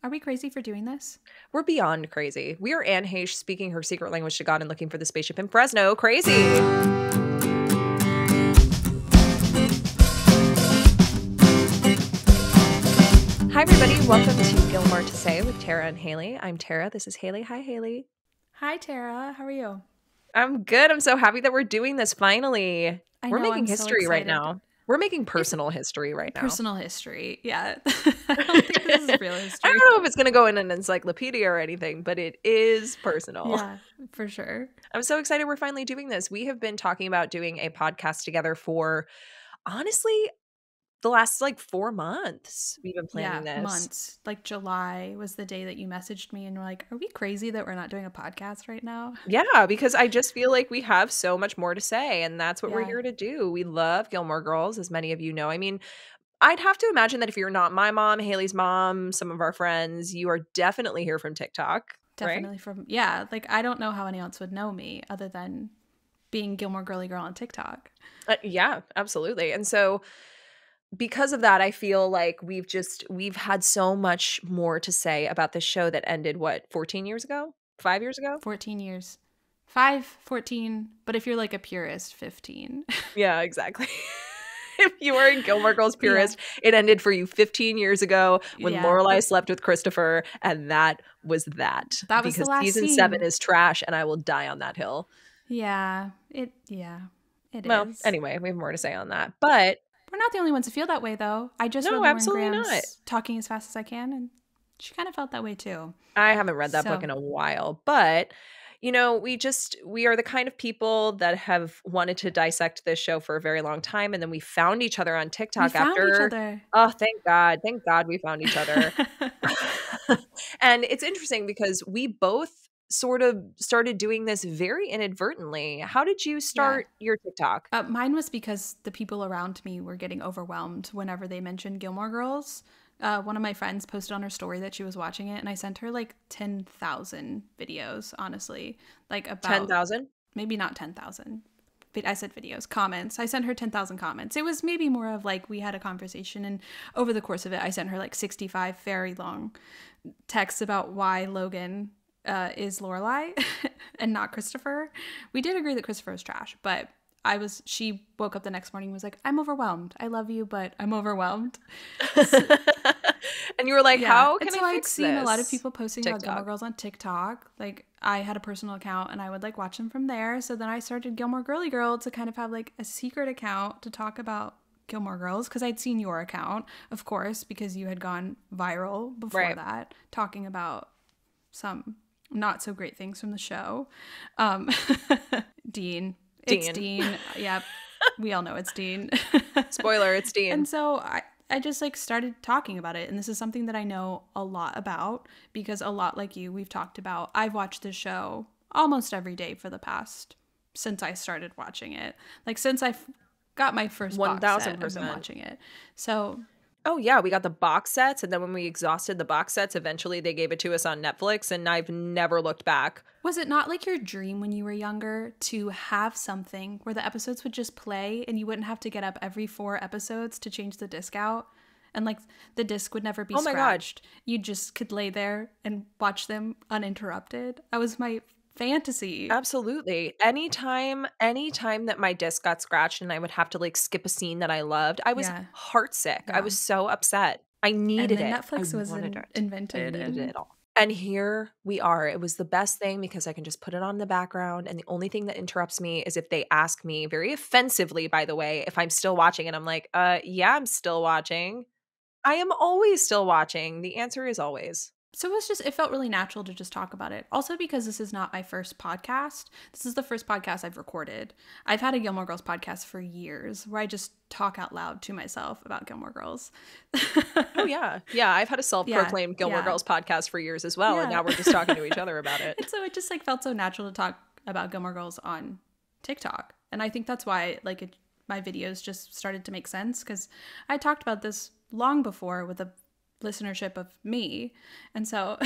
Are we crazy for doing this? We're beyond crazy. We are Anne Heche speaking her secret language to God and looking for the spaceship in Fresno. Crazy. Hi, everybody. Welcome to Gilmore To Say with Tara and Haley. I'm Tara. This is Haley. Hi, Haley. Hi, Tara. How are you? I'm good. I'm so happy that we're doing this finally. We're making history right now. We're making personal history right now. Personal history. Yeah. I don't think this is real history. I don't know if it's going to go in an encyclopedia or anything, but it is personal. Yeah, for sure. I'm so excited we're finally doing this. We have been talking about doing a podcast together for, honestly, the last 4 months. We've been planning this. Months. Like July was the day that you messaged me and were like, are we crazy that we're not doing a podcast right now? Yeah, because I just feel like we have so much more to say, and that's what we're here to do. We love Gilmore Girls, as many of you know. I mean, I'd have to imagine that if you're not my mom, Haley's mom, some of our friends, you are definitely here from TikTok. Definitely right? I don't know how anyone else would know me other than being Gilmore Girly Girl on TikTok. Yeah, absolutely. And so because of that, I feel like we've had so much more to say about this show that ended, 14 years ago? 5 years ago? 14 years. 5, 14, but if you're like a purist, 15. Yeah, exactly. If you are a Gilmore Girls purist, it ended for you 15 years ago when Lorelai slept with Christopher, and that was that. That was because the last season scene. 7 is trash, and I will die on that hill. Yeah, it is. Well, anyway, we have more to say on that, but we're not the only ones who feel that way, though. I just read Lauren Graham's Talking as Fast as I Can, and she kind of felt that way too. I haven't read that book in a while, but we are the kind of people that have wanted to dissect this show for a very long time, and then we found each other on TikTok Oh, thank God we found each other. And it's interesting because we both sort of started doing this very inadvertently. How did you start your TikTok? Mine was because the people around me were getting overwhelmed whenever they mentioned Gilmore Girls. One of my friends posted on her story that she was watching it, and I sent her 10,000 videos, honestly. About 10,000? Maybe not 10,000. But I said videos, comments. I sent her 10,000 comments. It was maybe more of we had a conversation, and over the course of it, I sent her 65 very long texts about why Logan is Lorelai and not Christopher. We did agree that Christopher was trash, but she woke up the next morning and was like, I'm overwhelmed. I love you, but I'm overwhelmed. And you were like, how can I fix this? I'd seen a lot of people posting about Gilmore Girls on TikTok. I had a personal account and I would watch them from there. So then I started Gilmore Girly Girl to kind of have a secret account to talk about Gilmore Girls, because I'd seen your account, of course, because you had gone viral before that, talking about some not so great things from the show. Dean. It's Dean. Yep. We all know it's Dean. Spoiler, it's Dean. And so I just started talking about it. And this is something that I know a lot about because a lot like you, we've talked about. I've watched this show almost every day since I started watching it. Since I got my first box set, I've been watching it. So... Oh, yeah. We got the box sets. And then when we exhausted the box sets, eventually they gave it to us on Netflix. And I've never looked back. Was it not your dream when you were younger to have something where the episodes would just play and you wouldn't have to get up every 4 episodes to change the disc out? And the disc would never be scratched. You just could lay there and watch them uninterrupted. That was my fantasy. Absolutely. Anytime that my disc got scratched and I would have to skip a scene that I loved, I was heartsick. I was so upset. I needed it. Netflix was invented. I needed it all. And here we are. It was the best thing because I can just put it on in the background. And the only thing that interrupts me is if they ask me, very offensively, by the way, if I'm still watching. And I'm like, yeah, I'm still watching. I am always still watching. The answer is always. So it felt really natural to just talk about it. Also because this is not my first podcast. This is the first podcast I've recorded. I've had a Gilmore Girls podcast for years where I just talk out loud to myself about Gilmore Girls. Oh, yeah. Yeah, I've had a self-proclaimed Gilmore Girls podcast for years as well. And now we're just talking to each other about it. And so it just felt so natural to talk about Gilmore Girls on TikTok. And I think that's why my videos just started to make sense because I talked about this long before with a listenership of me. And so,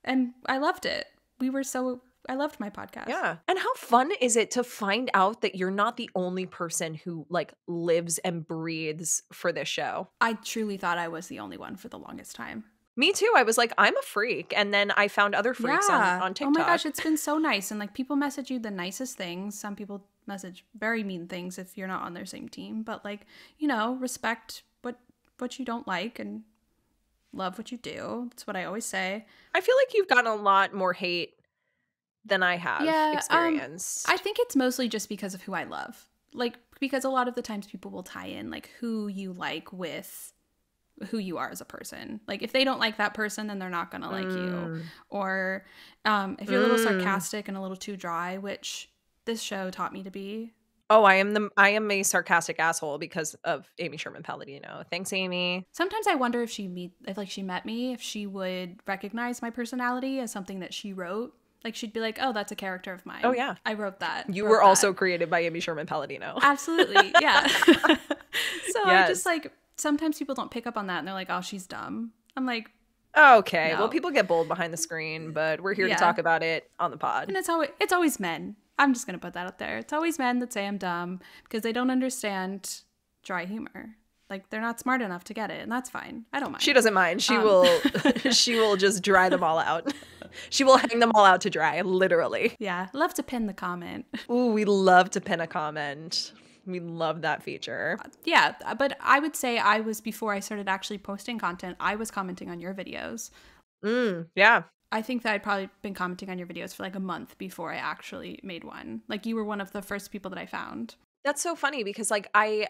and I loved it. I loved my podcast. Yeah. And how fun is it to find out that you're not the only person who lives and breathes for this show? I truly thought I was the only one for the longest time. Me too. I was like, I'm a freak. And then I found other freaks on TikTok. Oh my gosh, it's been so nice. And like people message you the nicest things. Some people message very mean things if you're not on their same team. But like, you know, respect what you don't like and love what you do. That's what I always say. I feel like you've gotten a lot more hate than I have experienced. I think it's mostly just because of who I love. Like, because a lot of the times people will tie in like who you like with who you are as a person. Like if they don't like that person, then they're not gonna like you. Or if you're a little sarcastic and a little too dry, which this show taught me to be. Oh, I am a sarcastic asshole because of Amy Sherman Palladino. Thanks, Amy. Sometimes I wonder if she met me, if she would recognize my personality as something that she wrote. Like she'd be like, "Oh, that's a character of mine. Oh yeah, I wrote that. You were also created by Amy Sherman Palladino." Absolutely, yeah. So I just like sometimes people don't pick up on that and they're like, "Oh, she's dumb." I'm like, okay, no. Well, people get bold behind the screen, but we're here to talk about it on the pod. And it's always men. I'm just gonna put that out there. It's always men that say I'm dumb because they don't understand dry humor. Like they're not smart enough to get it, and that's fine. I don't mind. She doesn't mind. She will just dry them all out. She will hang them all out to dry, literally. Yeah, love to pin the comment. Ooh, we love to pin a comment. We love that feature. Yeah, but I would say before I started actually posting content, I was commenting on your videos. Yeah. I think that I'd probably been commenting on your videos for like a month before I actually made one. Like you were one of the first people that I found. That's so funny because like I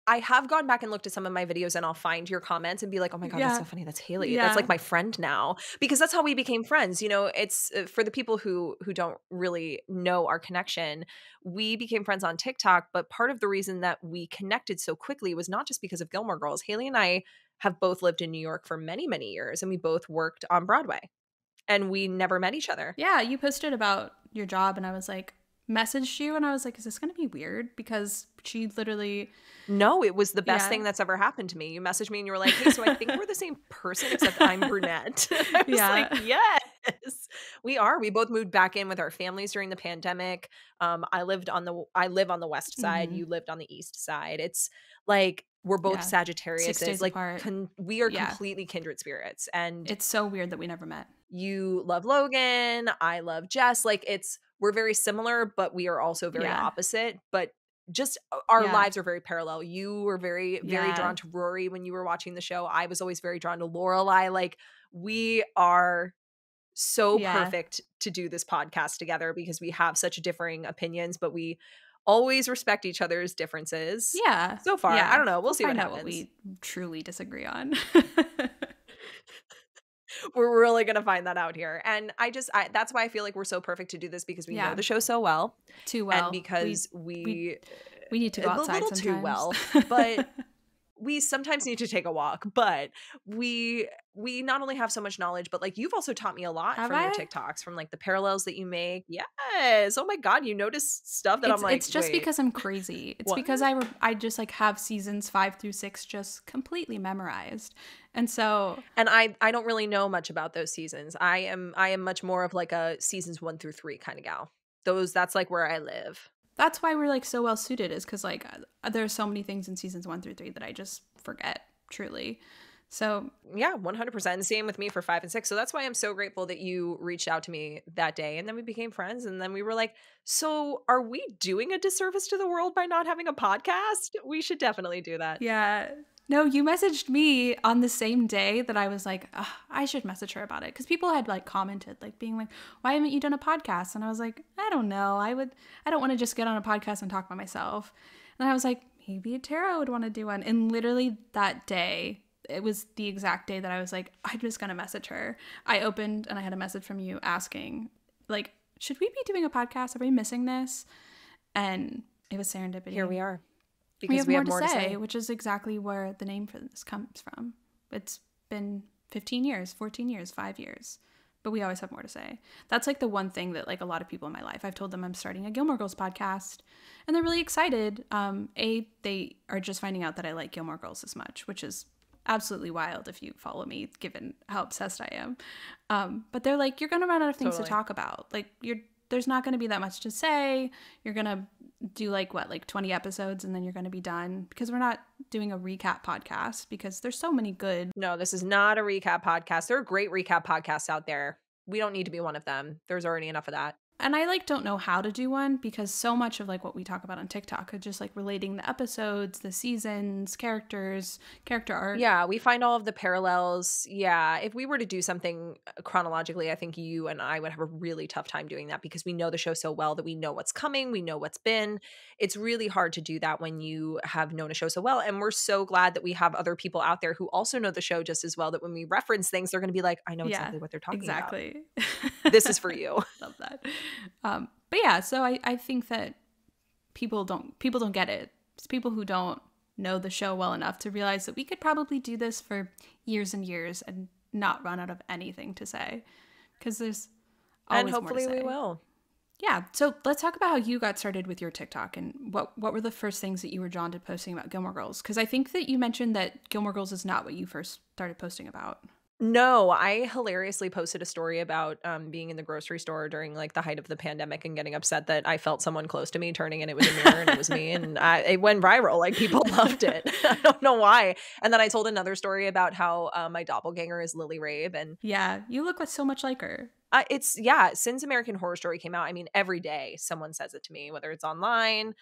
have gone back and looked at some of my videos and I'll find your comments and be like, oh my God, that's so funny. That's Haley. Yeah. That's like my friend now because that's how we became friends. You know, it's for the people who don't really know our connection, we became friends on TikTok. But part of the reason that we connected so quickly was not just because of Gilmore Girls. Haley and I have both lived in New York for many, many years and we both worked on Broadway and we never met each other. Yeah. You posted about your job and I was like, messaged you and I was like, is this going to be weird? Because she literally... No, it was the best thing that's ever happened to me. You messaged me and you were like, hey, so I think we're the same person except I'm brunette. I was like, yes, we are. We both moved back in with our families during the pandemic. I live on the west side. You lived on the east side. It's like we're both Sagittarius. 6 days like apart. We are completely kindred spirits. And it's so weird that we never met. You love Logan. I love Jess. Like we're very similar, but we are also very opposite. But just our lives are very parallel. You were very, very drawn to Rory when you were watching the show. I was always very drawn to Lorelai. Like we are so perfect to do this podcast together because we have such differing opinions, but we always respect each other's differences. Yeah. So far. I don't know. We'll see what happens. What we truly disagree on. We're really going to find that out here. And that's why I feel like we're so perfect to do this because we know the show so well. Too well. And because we need to go outside a little sometimes. Too well. But we sometimes need to take a walk. But we not only have so much knowledge, but like you've also taught me a lot from your TikToks, from like the parallels that you make. Yes. Oh my God. You notice stuff that I'm like, it's just because I'm crazy. It's because I just like have seasons 5 through 6 just completely memorized. And so, and I don't really know much about those seasons. I am much more of like a seasons 1 through 3 kind of gal. That's like where I live. That's why we're like so well suited, is because like there's so many things in seasons 1 through 3 that I just forget truly. So yeah, 100%. And same with me for 5 and 6. So that's why I'm so grateful that you reached out to me that day. And then we became friends. And then we were like, so are we doing a disservice to the world by not having a podcast? We should definitely do that. Yeah. No, you messaged me on the same day that I was like, I should message her about it. Because people had like commented, like being like, why haven't you done a podcast? And I was like, I don't know. I don't want to just get on a podcast and talk by myself. And I was like, maybe Tara would want to do one. And literally that day, it was the exact day that I was like, I'm just going to message her. I opened and I had a message from you asking, like, should we be doing a podcast? Are we missing this? And it was serendipity. Here we are. Because we have more to say, which is exactly where the name for this comes from. It's been 15 years, 14 years, 5 years, but we always have more to say. That's like the one thing that like a lot of people in my life, I've told them I'm starting a Gilmore Girls podcast and they're really excited. They are just finding out that I like Gilmore Girls as much, which is absolutely wild if you follow me, given how obsessed I am. But they're like, you're going to run out of things to talk about. Like there's not going to be that much to say. You're going to do like 20 episodes and then you're going to be done, because we're not doing a recap podcast because there's so many good. No, this is not a recap podcast. There are great recap podcasts out there. We don't need to be one of them. There's already enough of that. And I like don't know how to do one, because so much of like what we talk about on TikTok is just like relating the episodes, the seasons, characters, character art. Yeah, we find all of the parallels. Yeah, if we were to do something chronologically, I think you and I would have a really tough time doing that, because we know the show so well that we know what's coming, we know what's been. It's really hard to do that when you have known a show so well. And we're so glad that we have other people out there who also know the show just as well, that when we reference things, they're going to be like, I know exactly what they're talking about. This is for you. Love that. But yeah, so I think that people don't get it. It's people who don't know the show well enough to realize that we could probably do this for years and years and not run out of anything to say, because there's always and hopefully more to say. We will. Yeah, so let's talk about how you got started with your TikTok and what were the first things that you were drawn to posting about Gilmore Girls, because I think that you mentioned that Gilmore Girls is not what you first started posting about. No, I hilariously posted a story about being in the grocery store during like the height of the pandemic and getting upset that I felt someone close to me turning and it was a mirror and it was me, and it went viral. Like, people loved it. I don't know why. And then I told another story about how my doppelganger is Lily Rabe, and yeah, you look like so much like her. Since American Horror Story came out, I mean, every day someone says it to me, whether it's online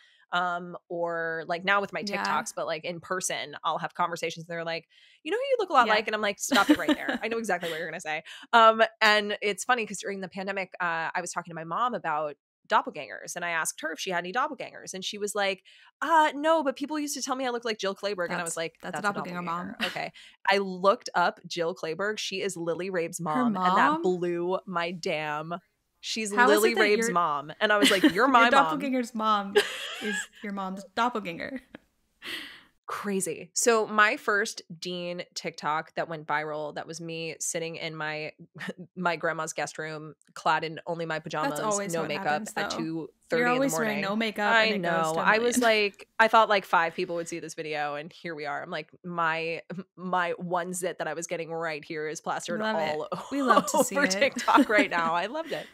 or like now with my TikToks, but like in person, I'll have conversations and they're like, you know who you look a lot like? And I'm like, stop it right there. I know exactly what you're going to say. And it's funny because during the pandemic, I was talking to my mom about doppelgangers, and I asked her if she had any doppelgangers, and she was like, no, but people used to tell me I look like Jill Clayburgh. And I was like, that's a doppelganger, mom. Okay. I looked up Jill Clayburgh. She is Lily Rabe's mom, and that blew my damn. She's Lily Rabe's mom. And I was like, you're my your doppelganger's mom is your mom's doppelganger. Crazy. So my first Dean TikTok that went viral, that was me sitting in my grandma's guest room, clad in only my pajamas, no makeup, happens, at 2:30 in the morning. You're always wearing no makeup. I know. I was like, I thought like 5 people would see this video, and here we are. I'm like, my one zit that I was getting right here is plastered all we love to see over it. TikTok right now. I loved it.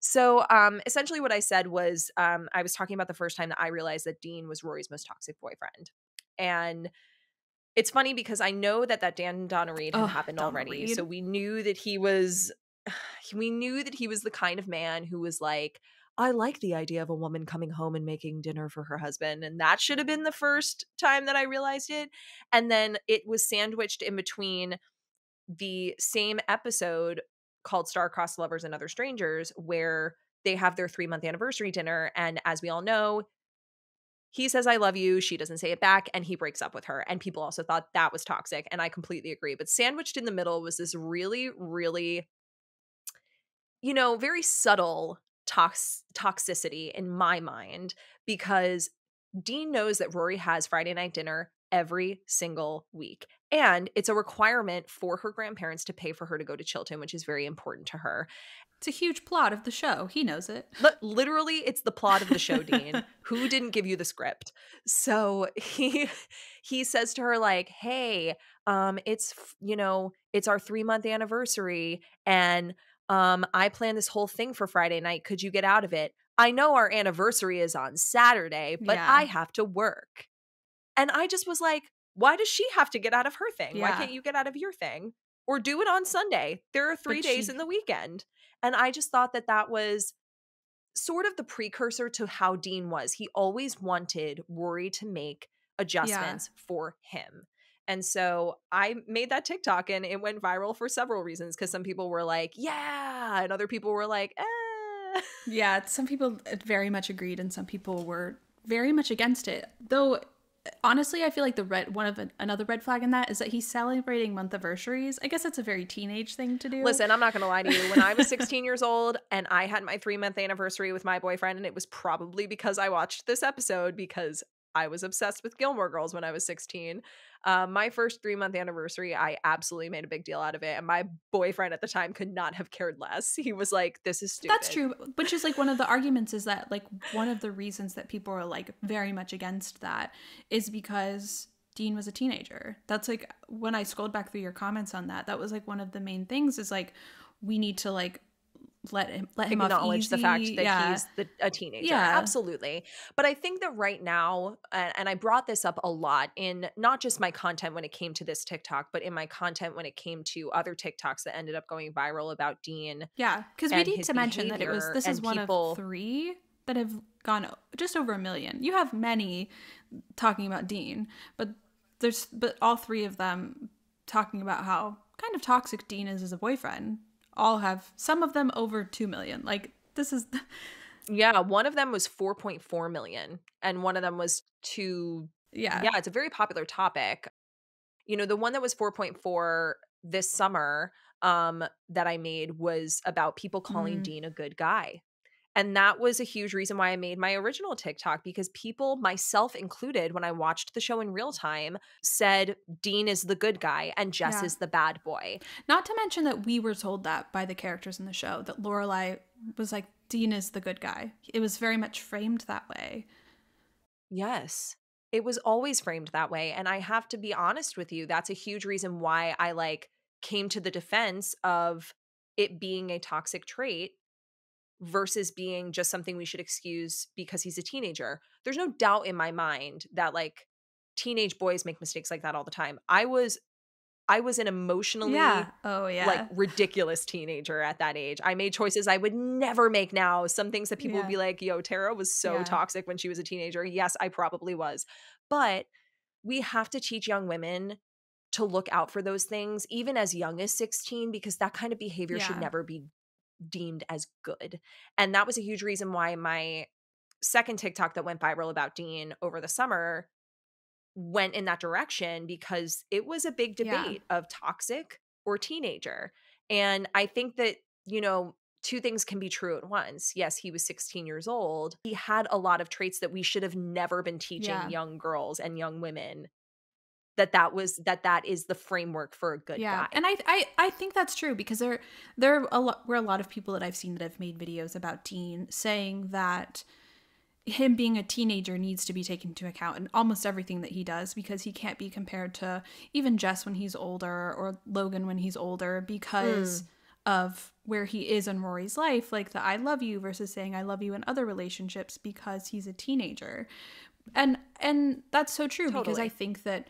So essentially what I said was I was talking about the first time that I realized that Dean was Rory's most toxic boyfriend. And it's funny because I know that Dan Donna Reed had happened already. Reed. So we knew that he was the kind of man who was like, I like the idea of a woman coming home and making dinner for her husband. And that should have been the first time that I realized it. And then it was sandwiched in between the same episode called Star-Crossed Lovers and Other Strangers, where they have their 3-month anniversary dinner. And as we all know, he says, I love you. She doesn't say it back, and he breaks up with her. And people also thought that was toxic. And I completely agree. But sandwiched in the middle was this really, really, very subtle toxicity in my mind, because Dean knows that Rory has Friday night dinner every single week. And it's a requirement for her grandparents to pay for her to go to Chilton, which is very important to her. It's a huge plot of the show. He knows it. Literally, it's the plot of the show, Dean. Who didn't give you the script? So he says to her, like, hey, it's our 3-month anniversary, and I planned this whole thing for Friday night. Could you get out of it? I know our anniversary is on Saturday, but I have to work. And I just was like, why does she have to get out of her thing? Why can't you get out of your thing? Or do it on Sunday? There are 3 days in the weekend. And I just thought that was sort of the precursor to how Dean was. He always wanted Rory to make adjustments for him. And so I made that TikTok, and it went viral for several reasons, because some people were like, yeah, and other people were like, eh. Yeah, some people very much agreed, and some people were very much against it. Though, honestly, I feel like another red flag in that is that he's celebrating month-iversaries. I guess that's a very teenage thing to do. Listen, I'm not going to lie to you. When I was 16 years old and I had my 3-month anniversary with my boyfriend, and it was probably because I watched this episode, because I was obsessed with Gilmore Girls when I was 16. My first 3-month anniversary, I absolutely made a big deal out of it. And my boyfriend at the time could not have cared less. He was like, this is stupid. That's true. Which is like one of the arguments, is that like one of the reasons that people are like very much against that is because Dean was a teenager. That's like, when I scrolled back through your comments on that was like one of the main things, is like, we need to like let him acknowledge off easy. the fact that he's a teenager. Yeah. Absolutely. But I think that right now, and I brought this up a lot in not just my content when it came to this TikTok, but in my content when it came to other TikToks that ended up going viral about Dean. Yeah, because we need to mention that this is one of 3 that have gone just over 1 million. You have many talking about Dean, but all 3 of them talking about how kind of toxic Dean is as a boyfriend. All have, some of them over 2 million. Like, this is yeah, one of them was 4.4 million and one of them was 2. Yeah, it's a very popular topic. You know, the one that was 4.4 this summer that I made was about people calling Dean a good guy. And that was a huge reason why I made my original TikTok, because people, myself included, when I watched the show in real time, said Dean is the good guy and Jess is the bad boy. Not to mention that we were told that by the characters in the show, that Lorelai was like, Dean is the good guy. It was very much framed that way. Yes. It was always framed that way. And I have to be honest with you, that's a huge reason why I came to the defense of it being a toxic trait versus being just something we should excuse because he's a teenager. There's no doubt in my mind that teenage boys make mistakes like that all the time. I was an emotionally ridiculous teenager at that age. I made choices I would never make now. Some things that people would be like, yo, Tara was so toxic when she was a teenager. Yes, I probably was. But we have to teach young women to look out for those things, even as young as 16, because that kind of behavior should never be deemed as good. And that was a huge reason why my second TikTok that went viral about Dean over the summer went in that direction, because it was a big debate of toxic or teenager. And I think that, you know, 2 things can be true at once. Yes, he was 16 years old. He had a lot of traits that we should have never been teaching young girls and young women, that is the framework for a good guy. And I think that's true, because there were a lot of people that I've seen that have made videos about Dean saying that him being a teenager needs to be taken into account in almost everything that he does, because he can't be compared to even Jess when he's older or Logan when he's older, because of where he is in Rory's life, like the I love you versus saying I love you in other relationships, because he's a teenager. And that's so true, because I think that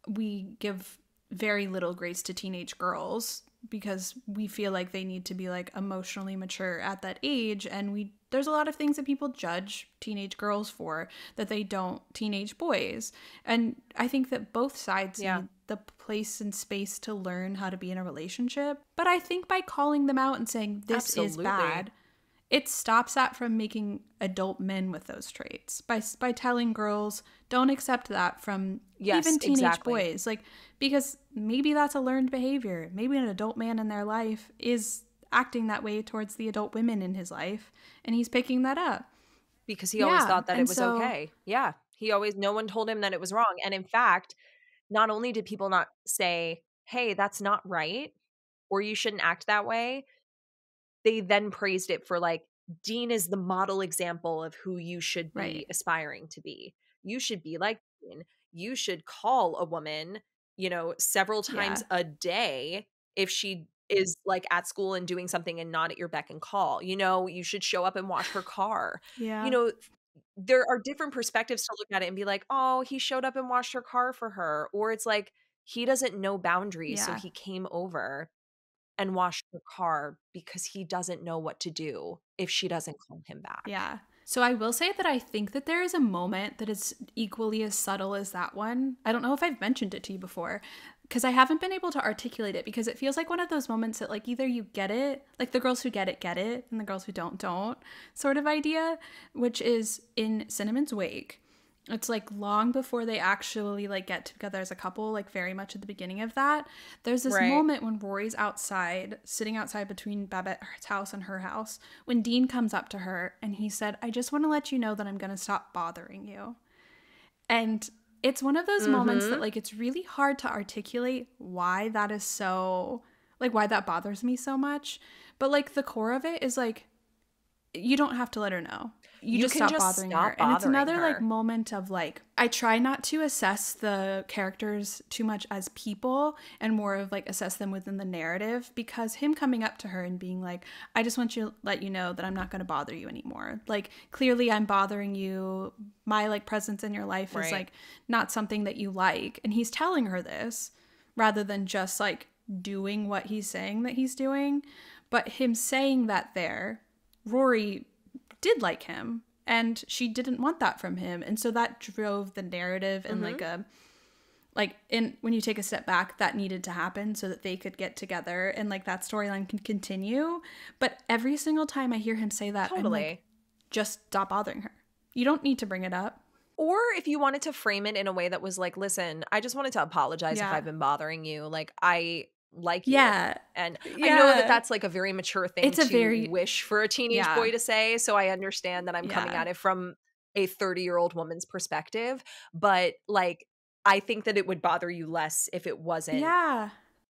we give very little grace to teenage girls because we feel like they need to be emotionally mature at that age, and there's a lot of things that people judge teenage girls for that they don't teenage boys. And I think that both sides need the place and space to learn how to be in a relationship. But I think by calling them out and saying this is bad, it stops that from making adult men with those traits. By telling girls, don't accept that from even teenage boys. Because maybe that's a learned behavior. Maybe an adult man in their life is acting that way towards the adult women in his life, and he's picking that up. Because he always thought that it was okay. Yeah. No one told him that it was wrong. And in fact, not only did people not say, hey, that's not right, or you shouldn't act that way, they then praised it for Dean is the model example of who you should be aspiring to be. You should be like Dean. You should call a woman, several times a day if she is at school and doing something and not at your beck and call. You should show up and wash her car. There are different perspectives to look at it and be like, oh, he showed up and washed her car for her. Or it's he doesn't know boundaries, so he came over and washed her car because he doesn't know what to do if she doesn't call him back. Yeah. So I will say that I think that there is a moment that is equally as subtle as that one. I don't know if I've mentioned it to you before, because I haven't been able to articulate it, because it feels like one of those moments that either you get it, the girls who get it, and the girls who don't sort of idea, which is in Cinnamon's wake. It's long before they actually get together as a couple, very much at the beginning of that. There's this moment when Rory's outside, sitting outside between Babette's house and her house, when Dean comes up to her and he said, I just want to let you know that I'm going to stop bothering you. And it's one of those moments that it's really hard to articulate why that is so, why that bothers me so much. But the core of it is you don't have to let her know. You just can stop bothering her. And it's another like moment of like, I try not to assess the characters too much as people and more of like assess them within the narrative, because him coming up to her and being like, I just want to let you know that I'm not going to bother you anymore. Like, clearly I'm bothering you. My like presence in your life is like not something that you like. And he's telling her this rather than just like doing what he's saying that he's doing. But him saying that there, Rory did like him and she didn't want that from him, and so that drove the narrative and when you take a step back, that needed to happen so that they could get together and like that storyline can continue. But every single time I hear him say that, I'm like, just stop bothering her. You don't need to bring it up. Or if you wanted to frame it in a way that was like, listen, I just wanted to apologize if I've been bothering you. Like, I like you. And I know that that's like a very mature thing to wish for a teenage boy to say. So I understand that I'm coming at it from a 30-year-old woman's perspective. But like, I think that it would bother you less if it wasn't,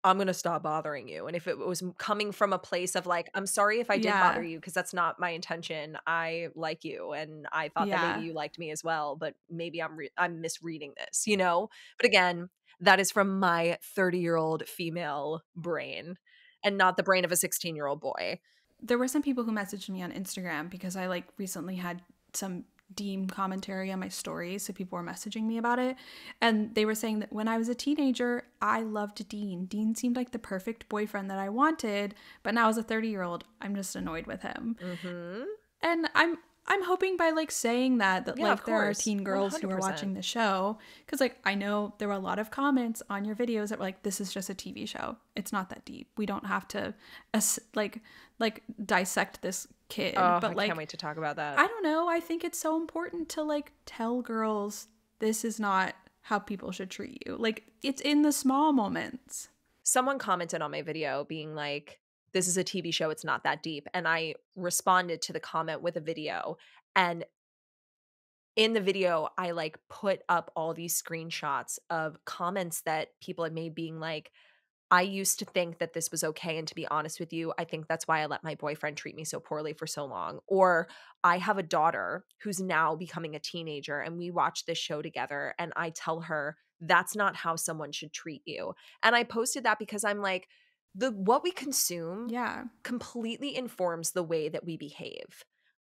I'm going to stop bothering you. And if it was coming from a place of like, I'm sorry if I did bother you, because that's not my intention. I like you. And I thought that maybe you liked me as well. But maybe I'm misreading this, you know? But again, that is from my 30-year-old female brain and not the brain of a 16-year-old boy. There were some people who messaged me on Instagram because I like recently had some Dean commentary on my stories, so people were messaging me about it, and they were saying that when I was a teenager, I loved Dean. Dean seemed like the perfect boyfriend that I wanted, but now as a 30-year-old, I'm just annoyed with him. And I'm hoping by like saying that like there are teen girls 100%. Who are watching the show, because like I know there were a lot of comments on your videos that were like, this is just a TV show, it's not that deep, we don't have to like dissect this kid. But I can't wait to talk about that. I don't know, I think it's so important to like tell girls this is not how people should treat you. Like, it's in the small moments. Someone commented on my video being like, this is a TV show, it's not that deep. And I responded to the comment with a video. And in the video, I like put up all these screenshots of comments that people had made being like, I used to think that this was okay. And to be honest with you, I think that's why I let my boyfriend treat me so poorly for so long. Or I have a daughter who's now becoming a teenager and we watch this show together and I tell her that's not how someone should treat you. And I posted that because I'm like, what we consume completely informs the way that we behave.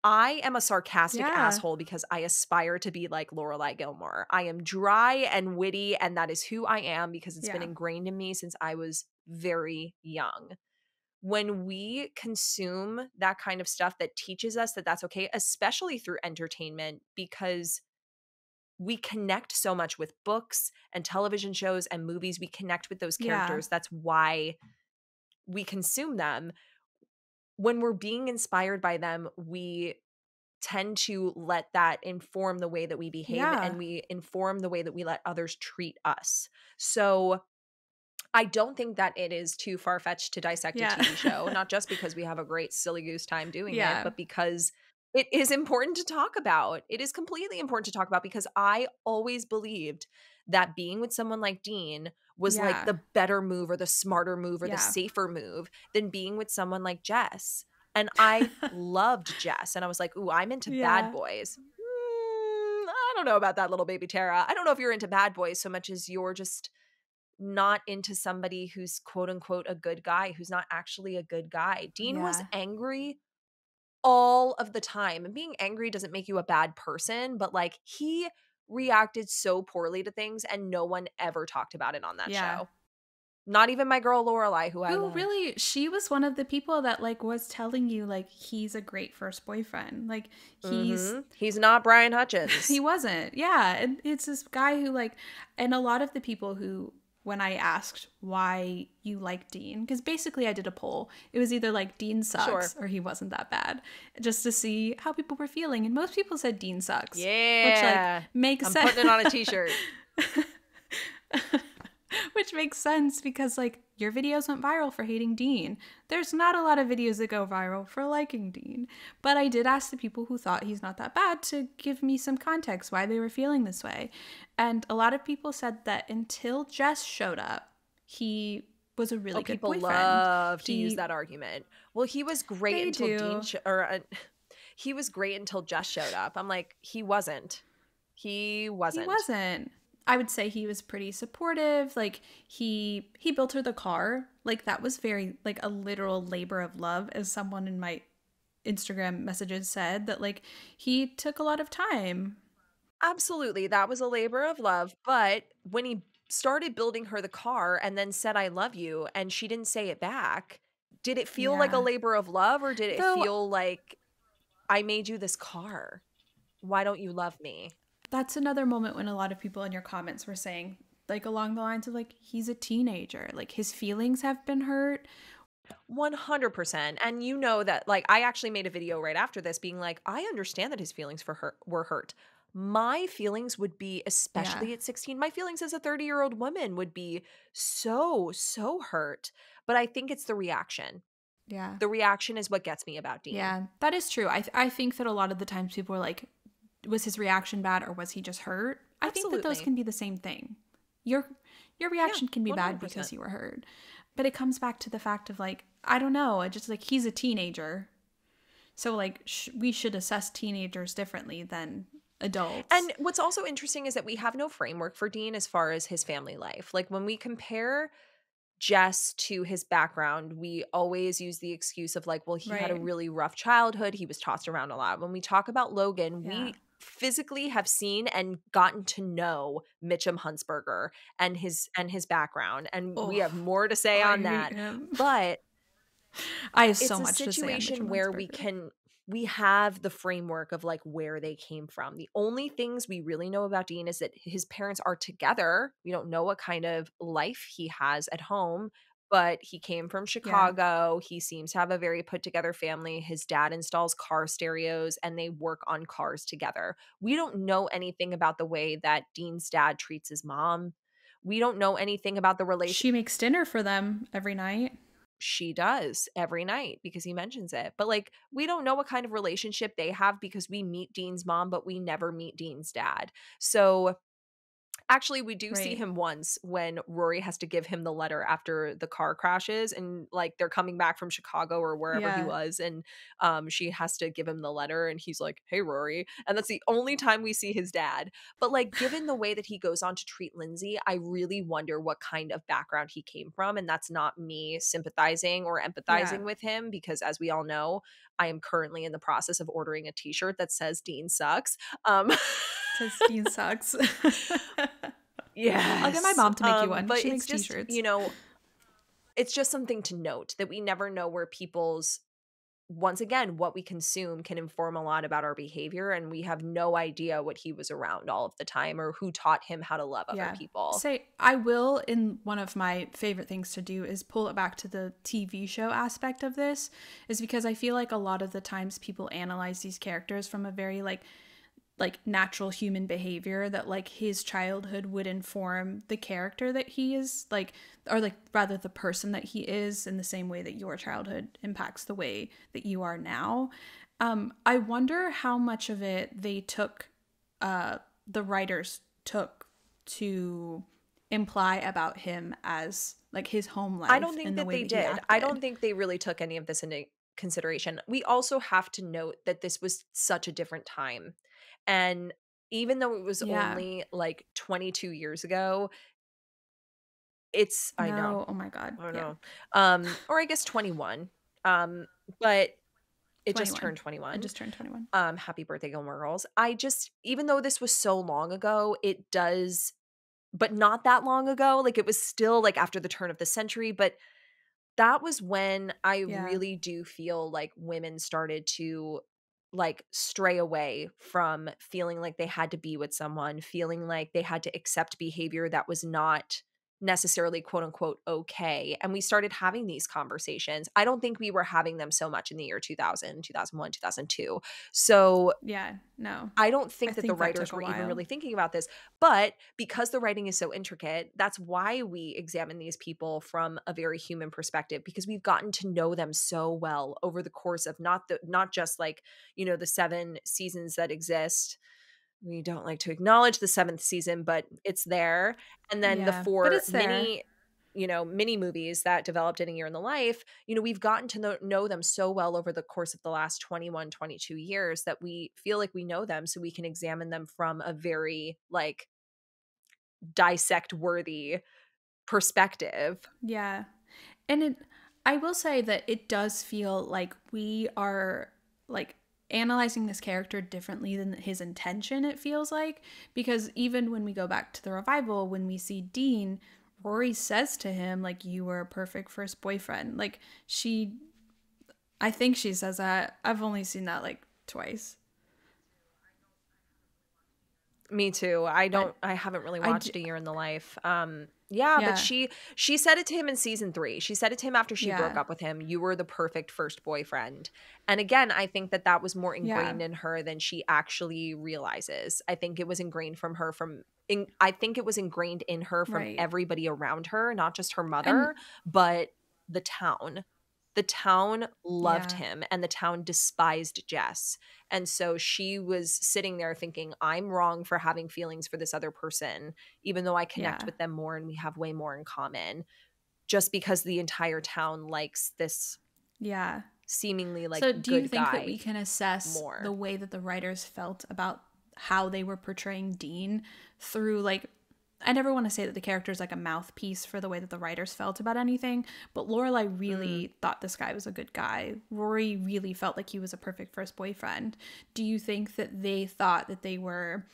I am a sarcastic asshole because I aspire to be like Lorelai Gilmore. I am dry and witty, and that is who I am because it's been ingrained in me since I was very young. When we consume that kind of stuff that teaches us that that's okay, especially through entertainment, because we connect so much with books and television shows and movies. We connect with those characters. That's why we consume them. When we're being inspired by them, we tend to let that inform the way that we behave and we inform the way that we let others treat us. So I don't think that it is too far-fetched to dissect a TV show, not just because we have a great silly goose time doing it, but because it is important to talk about. It is completely important to talk about because I always believed that being with someone like Dean was like the better move or the smarter move or the safer move than being with someone like Jess. And I loved Jess. And I was like, ooh, I'm into bad boys. I don't know about that, little baby Tara. I don't know if you're into bad boys so much as you're just not into somebody who's quote unquote a good guy, who's not actually a good guy. Dean was angry all of the time. And being angry doesn't make you a bad person, but like he reacted so poorly to things and no one ever talked about it on that show. Not even my girl Lorelai, who I love. Really, she was one of the people that like was telling you like he's a great first boyfriend. Like he's not Brian Hutchins. He wasn't. Yeah, and it's this guy who like, and a lot of the people who, when I asked why you like Dean, because basically I did a poll. It was either like Dean sucks or he wasn't that bad, just to see how people were feeling. And most people said Dean sucks. Yeah. Which like makes sense. I'm putting it on a t-shirt. Which makes sense because like your videos went viral for hating Dean. There's not a lot of videos that go viral for liking Dean. But I did ask the people who thought he's not that bad to give me some context why they were feeling this way. And a lot of people said that until Jess showed up, he was a really good boyfriend. People love to use that argument. Well, he was great until Dean he was great until Jess showed up. I'm like, he wasn't. He wasn't. I would say he was pretty supportive. Like he built her the car. Like that was very like a literal labor of love, as someone in my Instagram messages said, that like he took a lot of time. Absolutely. That was a labor of love. But when he started building her the car and then said, I love you, and she didn't say it back, did it feel like a Yeah. labor of love, or did it Though feel like, I made you this car? Why don't you love me? that's another moment when a lot of people in your comments were saying, like, along the lines of, like, he's a teenager. Like, his feelings have been hurt. 100%. And you know that, like, I actually made a video right after this being like, I understand that his feelings for her were hurt. My feelings would be, especially at 16, my feelings as a 30-year-old woman would be so, so hurt. But I think it's the reaction. Yeah. The reaction is what gets me about Dean. Yeah, that is true. I think that a lot of the times people are like, was his reaction bad or was he just hurt? I think that those can be the same thing. Your reaction can be 100%. Bad because you were hurt. But it comes back to the fact of like, I don't know, just like he's a teenager. So like we should assess teenagers differently than adults. And what's also interesting is that we have no framework for Dean as far as his family life. Like when we compare Jess to his background, we always use the excuse of like, well, he had a really rough childhood. He was tossed around a lot. When we talk about Logan, we physically have seen and gotten to know Mitchum Huntsberger and his background. And we have more to say on that. But I have so much to say on situation where we have the framework of like where they came from. The only things we really know about Dean is that his parents are together. We don't know what kind of life he has at home, but he came from Chicago. He seems to have a very put together family. His dad installs car stereos and they work on cars together. We don't know anything about the way that Dean's dad treats his mom. We don't know anything about the relationship. She makes dinner for them every night. She does every night because he mentions it. But like, we don't know what kind of relationship they have because we meet Dean's mom, but we never meet Dean's dad. So actually, we do see him once when Rory has to give him the letter after the car crashes and like they're coming back from Chicago or wherever he was. And she has to give him the letter and he's like, hey, Rory. And that's the only time we see his dad. But like, given the way that he goes on to treat Lindsay, I really wonder what kind of background he came from. And that's not me sympathizing or empathizing with him because as we all know, I am currently in the process of ordering a t-shirt that says Dean sucks. Says Dean sucks. Yeah, I'll get my mom to make you one. But she it's makes just, t-shirts. you know, it's just something to note that we never know where people's, once again, what we consume can inform a lot about our behavior. And we have no idea what he was around all of the time or who taught him how to love other people. Say, I will, in one of my favorite things to do is pull it back to the TV show aspect of this, is because I feel like a lot of the times people analyze these characters from a very like natural human behavior, that like his childhood would inform the character that he is, like, or like rather the person that he is, in the same way that your childhood impacts the way that you are now. I wonder how much of it they took, the writers took to imply about him as like his home life. I don't think that they did. I don't think they really took any of this into consideration. We also have to note that this was such a different time. And even though it was only like 22 years ago, I know. Oh my God. I know. Or I guess 21. But it 21. Just turned 21. It just turned 21. Happy birthday, Gilmore Girls. Even though this was so long ago, it does, but not that long ago. Like it was still like after the turn of the century, but that was when I really do feel like women started to like stray away from feeling like they had to be with someone, feeling like they had to accept behavior that was not necessarily quote unquote okay. And we started having these conversations. I don't think we were having them so much in the year 2000, 2001, 2002. So no. I don't think that the writers were even really thinking about this. But because the writing is so intricate, that's why we examine these people from a very human perspective, because we've gotten to know them so well over the course of not just like, you know, the 7 seasons that exist. We don't like to acknowledge the 7th season, but it's there. And then the 4 mini mini movies that developed in a year in the life, we've gotten to know them so well over the course of the last 21, 22 years that we feel like we know them, so we can examine them from a very like dissect worthy perspective. Yeah. And I will say that it does feel like we are like analyzing this character differently than his intention, it feels like, because even when we go back to the revival, when we see Dean, Rory says to him, like, you were a perfect first boyfriend. Like, I think she says that. I've only seen that like twice. Me too. I haven't really watched A Year in the Life. Yeah, but she said it to him in season 3. She said it to him after she broke up with him. You were the perfect first boyfriend. And again, I think that was more ingrained in her than she actually realizes. I think it was ingrained I think it was ingrained in her from everybody around her, not just her mother, but the town. The town loved him, and the town despised Jess. And so she was sitting there thinking, I'm wrong for having feelings for this other person, even though I connect with them more and we have way more in common, just because the entire town likes this seemingly like good guy. So do you think that we can assess the way that the writers felt about how they were portraying Dean through like, I never want to say that the character is like a mouthpiece for the way that the writers felt about anything, but Lorelai really thought this guy was a good guy. Rory really felt like he was a perfect first boyfriend. Do you think that they thought that they were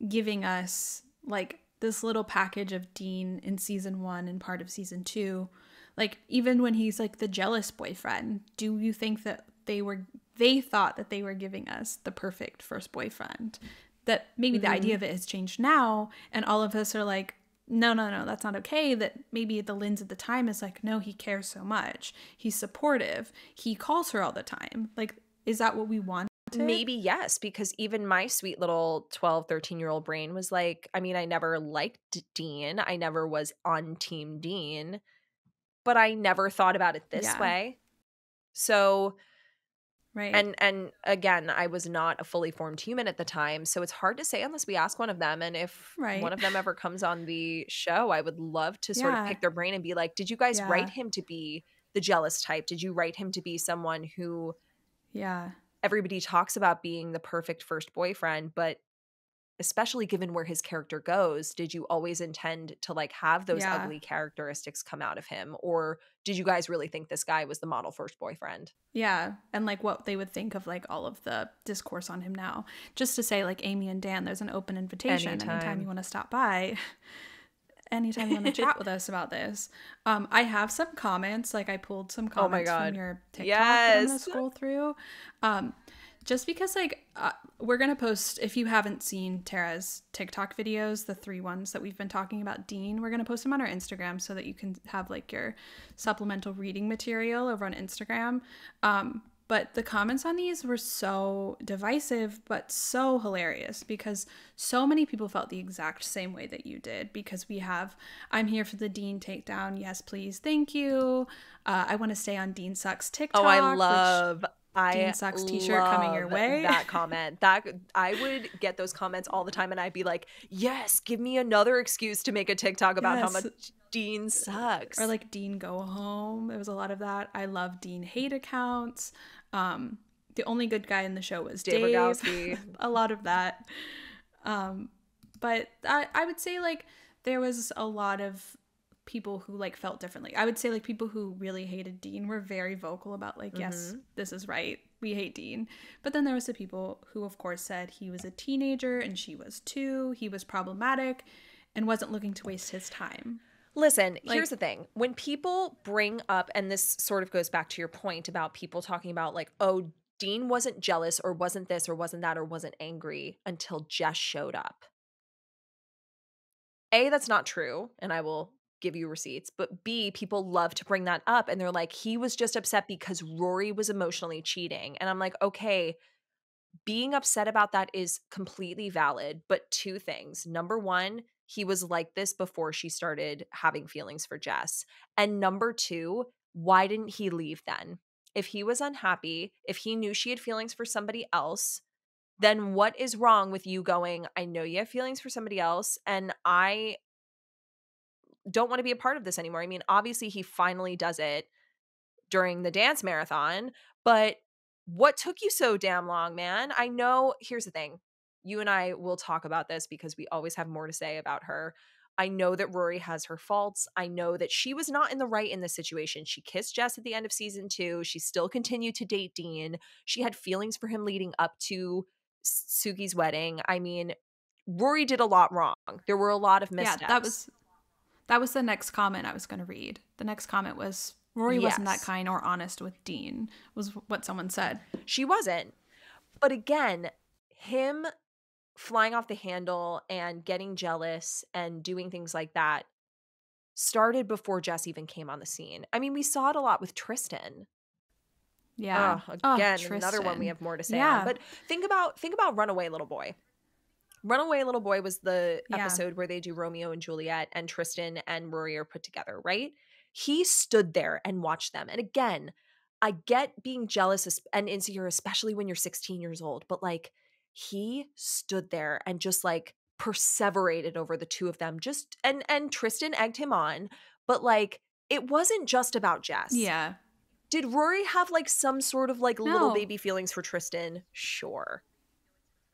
giving us like this little package of Dean in season 1 and part of season 2? Like, even when he's like the jealous boyfriend, do you think that they thought that they were giving us the perfect first boyfriend? That maybe the idea of it has changed now, and all of us are like, no, that's not okay. That maybe the lens at the time is like, no, he cares so much. He's supportive. He calls her all the time. Like, is that what we want? Maybe yes, because even my sweet little 12, 13-year-old brain was like, I mean, I never liked Dean. I never was on Team Dean, but I never thought about it this way. So... Right. And again, I was not a fully formed human at the time, so it's hard to say unless we ask one of them. And if one of them ever comes on the show, I would love to sort of pick their brain and be like, did you guys write him to be the jealous type? Did you write him to be someone who everybody talks about being the perfect first boyfriend, but especially given where his character goes, did you always intend to like have those ugly characteristics come out of him? Or did you guys really think this guy was the model first boyfriend? Yeah. And like what they would think of like all of the discourse on him now. Just to say, like, Amy and Dan, there's an open invitation anytime you want to stop by. Anytime you want to chat with us about this. I have some comments. Like, I pulled some comments from your TikTok that I'm going to scroll through. Just because, like, we're going to post, if you haven't seen Tara's TikTok videos, the 3 ones that we've been talking about Dean, we're going to post them on our Instagram so that you can have, like, your supplemental reading material over on Instagram. But the comments on these were so divisive, but so hilarious because so many people felt the exact same way that you did. Because we have, I'm here for the Dean takedown. Yes, please. Thank you. I want to stay on Dean Sucks TikTok. Oh, I love Dean Sucks t-shirt coming your way. That comment. That I would get those comments all the time, and I'd be like, "Yes, give me another excuse to make a TikTok about how much Dean sucks." Or like Dean go home. There was a lot of that. I love Dean hate accounts. The only good guy in the show was Dave. A lot of that. But I would say like there was a lot of people who like felt differently. I would say like people who really hated Dean were very vocal about like, yes, this is right. We hate Dean. But then there was the people who of course said he was a teenager and she was too. He was problematic and wasn't looking to waste his time. Listen, here's the thing. When people bring up, and this sort of goes back to your point about people talking about like, oh, Dean wasn't jealous or wasn't this or wasn't that or wasn't angry until Jess showed up. A, that's not true, and I will give you receipts. But B, people love to bring that up, and they're like, he was just upset because Rory was emotionally cheating. And I'm like, okay, being upset about that is completely valid, but 2 things. Number 1, he was like this before she started having feelings for Jess. And number 2, why didn't he leave then? If he was unhappy, if he knew she had feelings for somebody else, then what is wrong with you going, I know you have feelings for somebody else, and I don't want to be a part of this anymore. I mean, obviously he finally does it during the dance marathon, but what took you so damn long, man? I know, here's the thing. You and I will talk about this because we always have more to say about her. I know that Rory has her faults. I know that she was not in the right in this situation. She kissed Jess at the end of season 2. She still continued to date Dean. She had feelings for him leading up to Suki's wedding. I mean, Rory did a lot wrong. There were a lot of missteps. Yeah, that was the next comment I was going to read. The next comment was, Rory wasn't that kind or honest with Dean, was what someone said. She wasn't. But again, him flying off the handle and getting jealous and doing things like that started before Jess even came on the scene. I mean, we saw it a lot with Tristan. Yeah. Again, another one we have more to say on. But think about Runaway Little Boy. Runaway Little Boy was the episode where they do Romeo and Juliet and Tristan and Rory are put together, right? He stood there and watched them. And again, I get being jealous and insecure, especially when you're 16 years old, but like he stood there and just like perseverated over the two of them. And Tristan egged him on, but like it wasn't just about Jess. Yeah. Did Rory have like some sort of like little baby feelings for Tristan? Sure.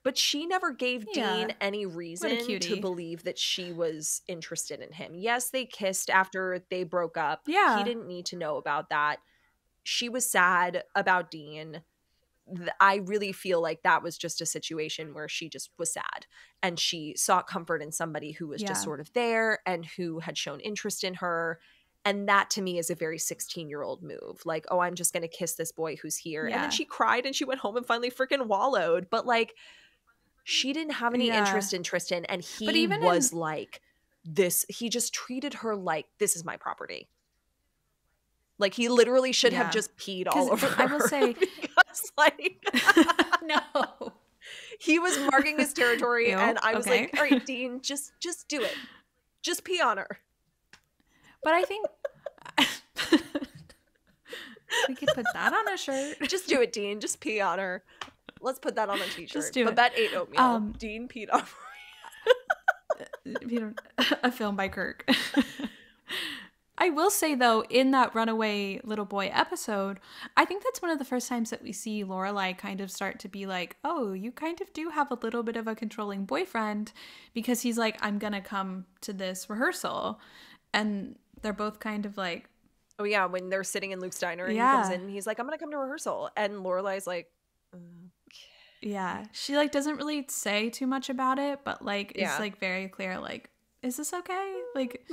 But she never gave Dean any reason to believe that she was interested in him. Yes, they kissed after they broke up. Yeah. He didn't need to know about that. She was sad about Dean. I really feel like that was just a situation where she just was sad and she sought comfort in somebody who was just sort of there and who had shown interest in her. And that to me is a very 16-year-old move. Like, oh, I'm just going to kiss this boy who's here. And then she cried and she went home and finally freaking wallowed. But like, she didn't have any interest in Tristan. And he was like this. He just treated her like, this is my property. Like he literally should have just peed all over her. I will say, because like, no, he was marking his territory, and I was like, all right, Dean, just do it. Just pee on her. But I think we could put that on a shirt. Just do it, Dean. Just pee on her. Let's put that on a t-shirt. Just do but it. That ate oatmeal. Dean peed on her. A film by Kirk. I will say, though, in that Runaway Little Boy episode, I think that's one of the first times that we see Lorelai kind of start to be like, oh, you kind of do have a little bit of a controlling boyfriend, because he's like, I'm going to come to this rehearsal. And they're both kind of like... Oh, yeah, when they're sitting in Luke's diner and he comes in and he's like, I'm going to come to rehearsal. And Lorelai's like, okay. Yeah, she like doesn't really say too much about it, but like it's like very clear, like, is this okay? Like,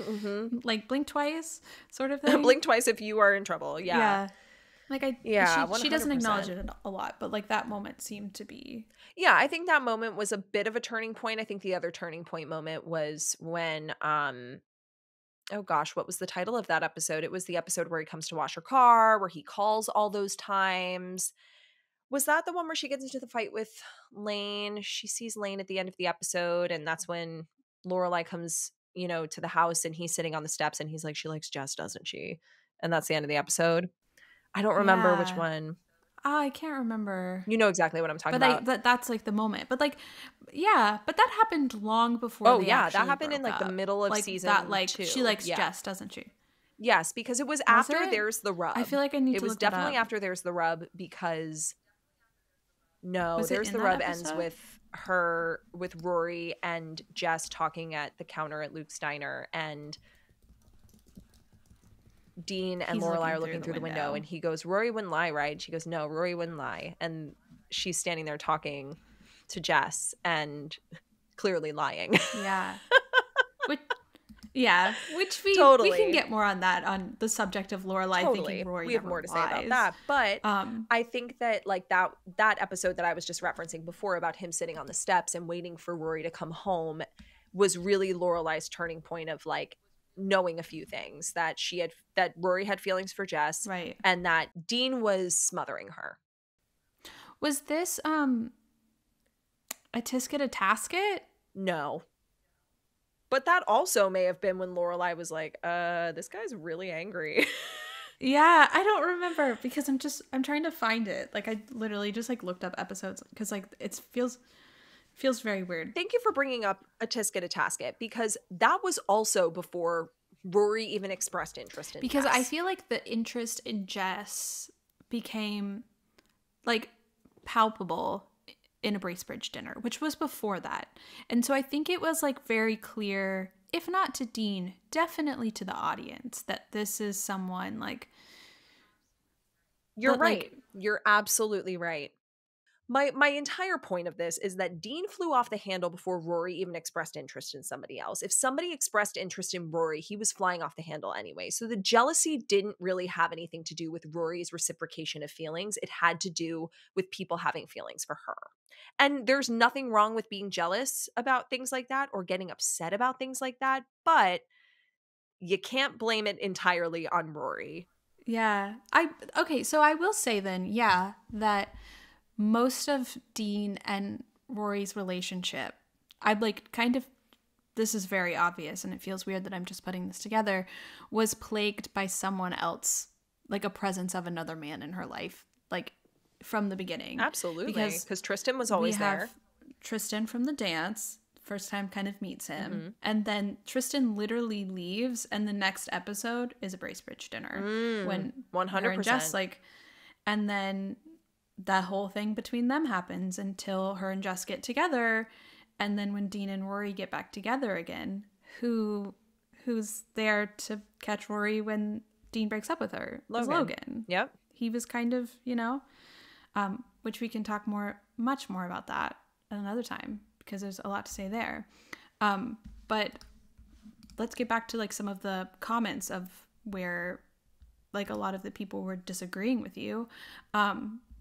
like blink twice, sort of thing. Blink twice if you are in trouble. Yeah. Like she doesn't acknowledge it a lot, but like that moment seemed to be. Yeah, I think that moment was a bit of a turning point. I think the other turning point moment was when, oh gosh, what was the title of that episode? It was the episode where he comes to wash her car, where he calls all those times. Was that the one where she gets into the fight with Lane? She sees Lane at the end of the episode, and that's when Lorelai comes, to the house, and he's sitting on the steps, and he's like, she likes Jess, doesn't she? And that's the end of the episode. I don't remember which one. I can't remember. You know exactly what I'm talking about. But that's like the moment. But like, yeah, but that happened long before. Oh yeah, that happened in like the middle of season 2. She likes Jess, doesn't she? Yes, because it was after There's the Rub. I feel like I need to look it up. It was definitely after There's the Rub, because There's the Rub ends with Rory and Jess talking at the counter at Luke's diner, and Dean and Lorelai are looking through the window, and he goes, Rory wouldn't lie, right? And she goes, no, Rory wouldn't lie. And she's standing there talking to Jess and clearly lying. Yeah. Which we can get more on that, on the subject of Lorelai thinking Rory we have more to say about that. But I think that like that episode that I was just referencing before about him sitting on the steps and waiting for Rory to come home was really Lorelai's turning point of like knowing a few things, that Rory had feelings for Jess, right, and that Dean was smothering her. Was this a tisket a tasket? No. But that also may have been when Lorelai was like, this guy's really angry. Yeah, I don't remember, because I'm trying to find it. Like I literally just like looked up episodes, because like it feels very weird. Thank you for bringing up a tisket a tasket, because that was also before Rory even expressed interest in because Jess. I feel like the interest in Jess became like palpable in a Bracebridge dinner, which was before that. And so I think it was like very clear, if not to Dean, definitely to the audience, that this is someone like... You're right. You're absolutely right. My entire point of this is that Dean flew off the handle before Rory even expressed interest in somebody else. If somebody expressed interest in Rory, he was flying off the handle anyway. So the jealousy didn't really have anything to do with Rory's reciprocation of feelings. It had to do with people having feelings for her. And there's nothing wrong with being jealous about things like that or getting upset about things like that, but you can't blame it entirely on Rory. Yeah. Okay, so I will say then, yeah, that most of Dean and Rory's relationship, I'd like kind of, this is very obvious and it feels weird that I'm just putting this together, was plagued by someone else, like a presence of another man in her life, like from the beginning. Absolutely. Because Tristan was always there. Tristan from the dance, first time kind of meets him. And then Tristan literally leaves and the next episode is a Bracebridge dinner. When 100%. her and Jess, like, and then that whole thing between them happens until her and Jess get together. And then when Dean and Rory get back together again, who's there to catch Rory when Dean breaks up with her? Logan. Yep. He was kind of, which we can talk much more about that at another time because there's a lot to say there. But let's get back to like some of the comments of where like a lot of the people were disagreeing with you.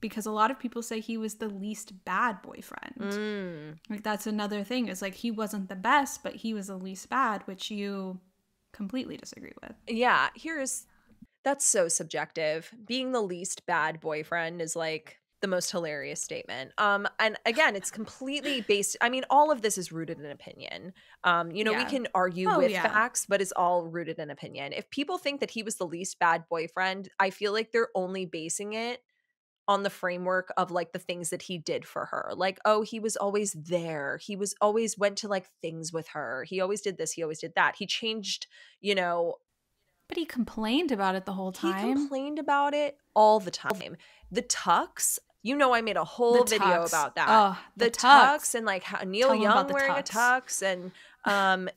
Because a lot of people say he was the least bad boyfriend. Like that's another thing, is like he wasn't the best, but he was the least bad, which you completely disagree with. Yeah, that's so subjective. Being the least bad boyfriend is like the most hilarious statement. And again, it's completely based, I mean, all of this is rooted in opinion. We can argue with facts, but it's all rooted in opinion. If people think that he was the least bad boyfriend, I feel like they're only basing it on the framework of like the things that he did for her. Like, oh, he was always there. He was always went to like things with her. He always did this. He always did that. He changed, But he complained about it the whole time. He complained about it all the time. The tux, I made a whole video about that. Oh, the tux and like how Neil Young wearing a tux and,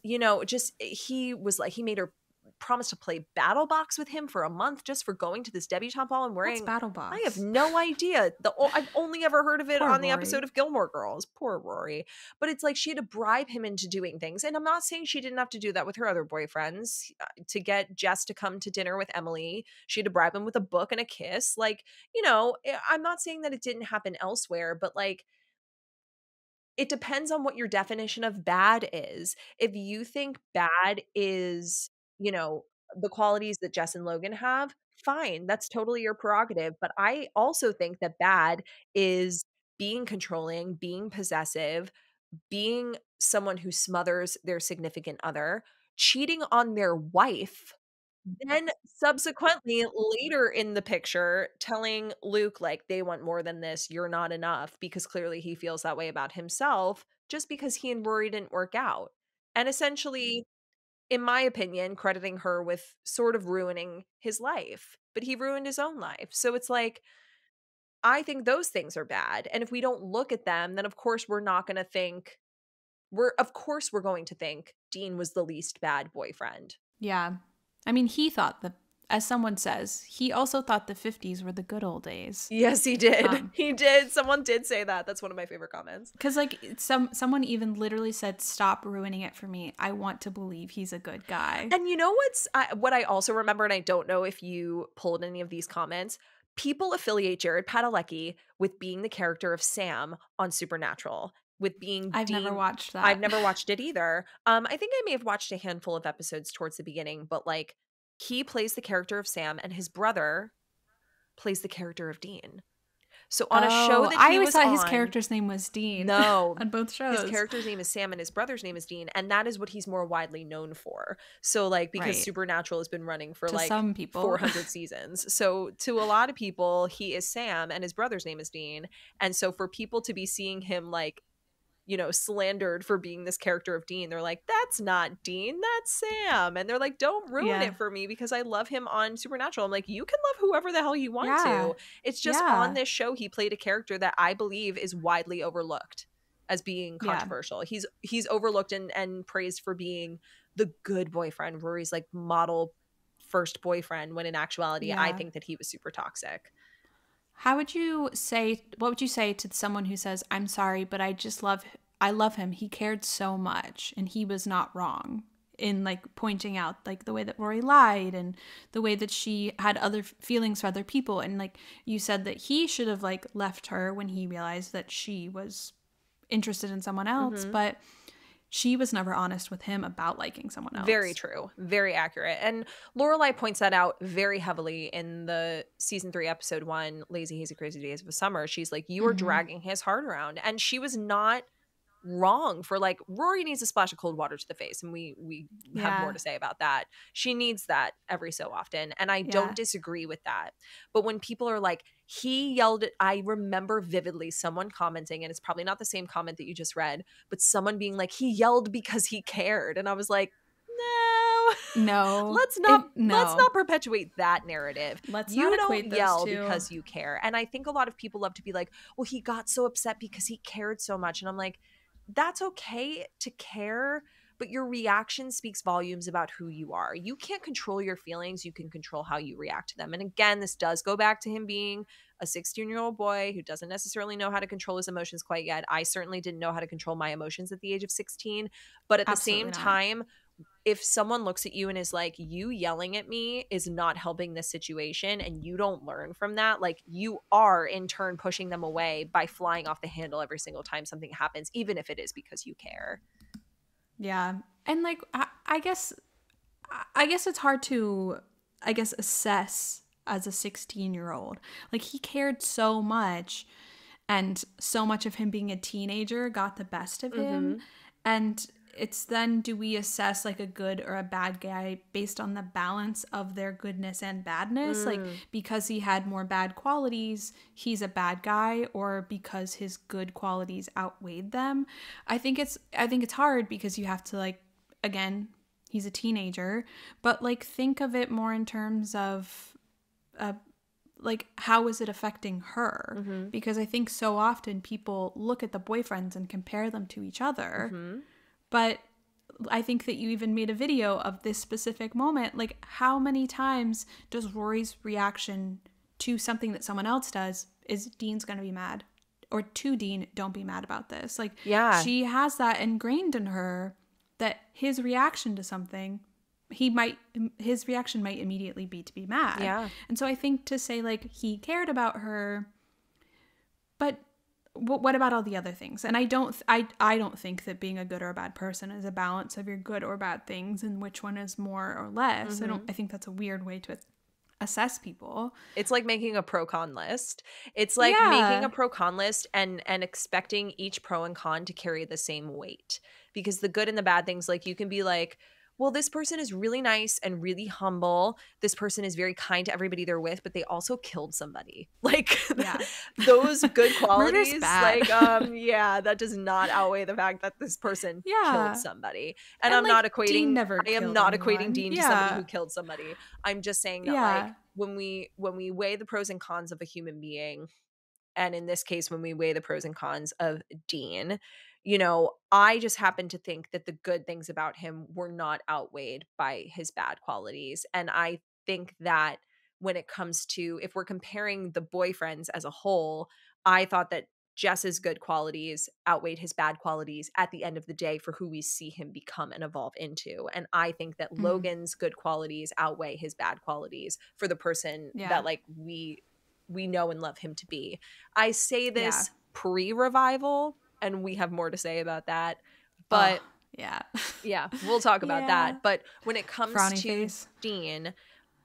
he made her promised to play Battle Box with him for a month just for going to this debutante ball and wearing... What's Battle Box? I have no idea. I've only ever heard of it on the Rory. episode of Gilmore Girls. Poor Rory. But it's like she had to bribe him into doing things. And I'm not saying she didn't have to do that with her other boyfriends. To get Jess to come to dinner with Emily, she had to bribe him with a book and a kiss. Like, I'm not saying that it didn't happen elsewhere, but like, it depends on what your definition of bad is. If you think bad is, the qualities that Jess and Logan have, fine. That's totally your prerogative. But I also think that bad is being controlling, being possessive, being someone who smothers their significant other, cheating on their wife, then subsequently later in the picture telling Luke like they want more than this, you're not enough, because clearly he feels that way about himself just because he and Rory didn't work out. And essentially, in my opinion, crediting her with sort of ruining his life, but he ruined his own life. So it's like, I think those things are bad. And if we don't look at them, then of course we're not going to think, we're going to think Dean was the least bad boyfriend. Yeah. I mean, he thought that, as someone says, he also thought the 50s were the good old days. Yes, he did. He did. Someone did say that. That's one of my favorite comments. Because like someone even literally said, "Stop ruining it for me. I want to believe he's a good guy." And you know what I also remember, and I don't know if you pulled any of these comments, people affiliate Jared Padalecki with being the character of Sam on Supernatural. With being I've never watched that. I've never watched it either. I think I may have watched a handful of episodes towards the beginning, but like he plays the character of Sam and his brother plays the character of Dean. So on a show that I always thought his character's name was Dean. No. On both shows. His character's name is Sam and his brother's name is Dean, and that is what he's more widely known for. So like, because Supernatural has been running for like some people 400 seasons. So to a lot of people, he is Sam and his brother's name is Dean. And so for people to be seeing him like slandered for being this character of Dean. They're like, that's not Dean, that's Sam. And they're like, don't ruin it for me because I love him on Supernatural. I'm like, you can love whoever the hell you want to. It's just on this show, he played a character that I believe is widely overlooked as being controversial. He's overlooked and praised for being the good boyfriend. Rory's like model first boyfriend, when in actuality, I think that he was super toxic. What would you say to someone who says, I'm sorry, but I love him. He cared so much and he was not wrong in like pointing out like the way that Rory lied and the way that she had other feelings for other people. And like you said that he should have like left her when he realized that she was interested in someone else, but she was never honest with him about liking someone else. Very true. Very accurate. And Lorelai points that out very heavily in the season 3, episode 1, Lazy, Hazy, Crazy Days of a Summer. She's like, you are dragging his heart around. And she was not wrong for like, Rory needs a splash of cold water to the face. And we have more to say about that. She needs that every so often. And I don't disagree with that. But when people are like, he yelled at, I remember vividly someone commenting, and it's probably not the same comment that you just read, but someone being like, he yelled because he cared. And I was like, no, let's not perpetuate that narrative. You don't yell because you care. And I think a lot of people love to be like, well, he got so upset because he cared so much. And I'm like, that's okay to care, but your reaction speaks volumes about who you are. You can't control your feelings. You can control how you react to them. And again, this does go back to him being a 16-year-old boy who doesn't necessarily know how to control his emotions quite yet. I certainly didn't know how to control my emotions at the age of 16. But at the same time, if someone looks at you and is like, you yelling at me is not helping this situation, and you don't learn from that, like you are in turn pushing them away by flying off the handle every single time something happens, even if it is because you care. Yeah. And like, I guess it's hard to, assess as a 16-year-old. Like he cared so much, and so much of him being a teenager got the best of him. And it's then, do we assess like a good or a bad guy based on the balance of their goodness and badness? Like because he had more bad qualities, he's a bad guy, or because his good qualities outweighed them? I think it's hard because you have to like, again, he's a teenager, but like think of it more in terms of like how is it affecting her? Because I think so often people look at the boyfriends and compare them to each other. But I think that you even made a video of this specific moment. Like, how many times does Rory's reaction to something that someone else does is Dean's going to be mad? Or to Dean, don't be mad about this. Like, she has that ingrained in her that his reaction to something, his reaction might immediately be to be mad. Yeah. And so I think to say, like, he cared about her, but what about all the other things? And I don't think that being a good or a bad person is a balance of your good or bad things and which one is more or less. I think that's a weird way to assess people. It's like making a pro-con list. It's like making a pro-con list and expecting each pro and con to carry the same weight. Because the good and the bad things, like you can be like, well, this person is really nice and really humble. This person is very kind to everybody they're with, but they also killed somebody. Like those good qualities, like, that does not outweigh the fact that this person killed somebody. And I'm not equating, I am not equating Dean to somebody who killed somebody. I'm just saying that like when we weigh the pros and cons of a human being, and in this case, when we weigh the pros and cons of Dean, you know, I just happen to think that the good things about him were not outweighed by his bad qualities. And I think that when it comes to, if we're comparing the boyfriends as a whole, I thought that Jess's good qualities outweighed his bad qualities at the end of the day for who we see him become and evolve into. And I think that Logan's good qualities outweigh his bad qualities for the person that like we know and love him to be. I say this pre-revival, and we have more to say about that. But we'll talk about that. But when it comes to Dean,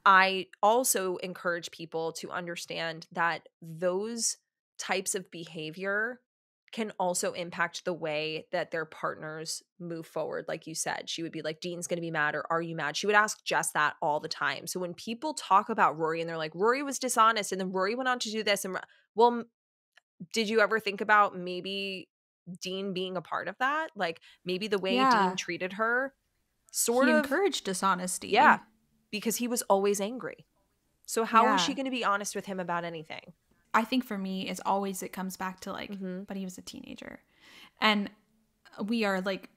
I also encourage people to understand that those types of behavior can also impact the way that their partners move forward. Like you said, she would be like, Dean's going to be mad, or are you mad? She would ask Jess that all the time. So when people talk about Rory and they're like, Rory was dishonest and then Rory went on to do this, and well, did you ever think about maybe Dean being a part of that. Like maybe the way Yeah. Dean treated her sort He of encouraged dishonesty. Yeah, because he was always angry. So how is Yeah. she going to be honest with him about anything? I think for me, it's always, it comes back to like, but he was a teenager. And we are like,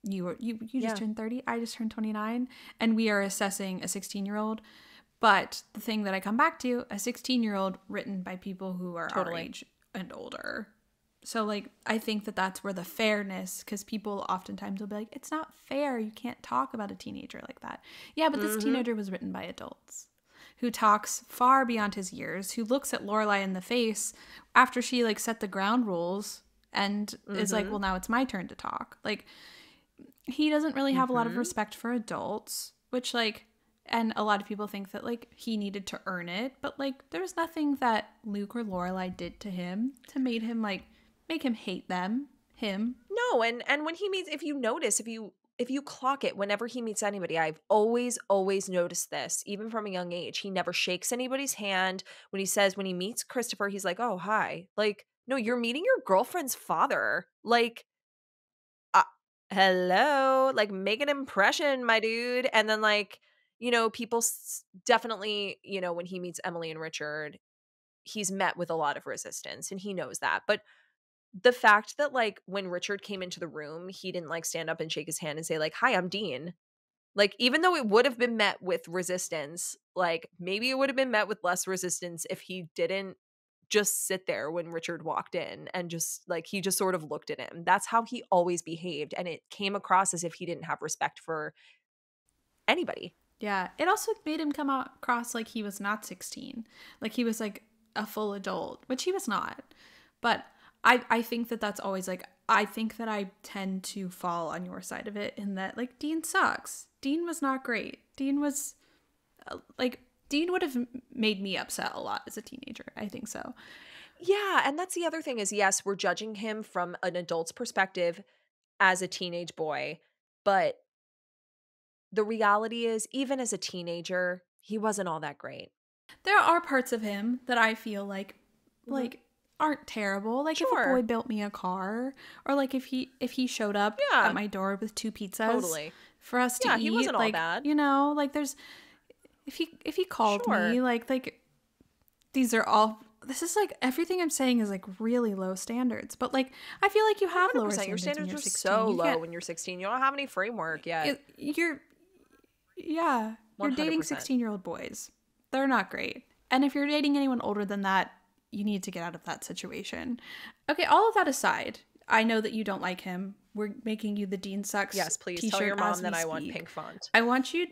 you just turned 30, I just turned 29, and we are assessing a 16-year-old. But the thing that I come back to, a 16-year-old written by people who are our age and older. So like, I think that that's where the fairness, because people oftentimes will be like, it's not fair, you can't talk about a teenager like that. Yeah, but this teenager was written by adults who talks far beyond his years, who looks at Lorelai in the face after she like set the ground rules and is like, well, now it's my turn to talk. Like, he doesn't really have a lot of respect for adults, which like, and a lot of people think that like he needed to earn it, but like there's nothing that Luke or Lorelai did to him to make him hate him. No, and when he meets, if you notice, if you clock it, whenever he meets anybody, I've always noticed this, even from a young age. He never shakes anybody's hand. When he meets Christopher, he's like, "Oh, hi." Like, no, you're meeting your girlfriend's father. Like, hello, like make an impression, my dude. And then like, people definitely, when he meets Emily and Richard, he's met with a lot of resistance and he knows that. But the fact that like when Richard came into the room, he didn't like stand up and shake his hand and say like, "Hi, I'm Dean." Like, even though it would have been met with resistance, like maybe it would have been met with less resistance if he didn't just sit there when Richard walked in and just like, he just sort of looked at him. That's how he always behaved. And it came across as if he didn't have respect for anybody. Yeah. It also made him come across like he was not 16. Like he was like a full adult, which he was not. But I think that that's always like, I think that I tend to fall on your side of it in that like Dean sucks. Dean was not great. Dean was Dean would have made me upset a lot as a teenager. I think so. Yeah. And that's the other thing is, yes, we're judging him from an adult's perspective as a teenage boy. But the reality is, even as a teenager, he wasn't all that great. There are parts of him that I feel like aren't terrible. Like if a boy built me a car, or like if he showed up at my door with 2 pizzas for us to eat. He wasn't like, all bad. Like there's if he called me like these are all, this is like everything I'm saying is like really low standards, but like I feel like you have lower standards. Your standards when you're are 16. so low when you're 16. You don't have any framework yet. You're dating 16-year-old boys. They're not great. And if you're dating anyone older than that, you need to get out of that situation. Okay, all of that aside, I know that you don't like him. We're making you the Dean Sucks Yes, please t-shirt tell your mom that I want pink font. I want you...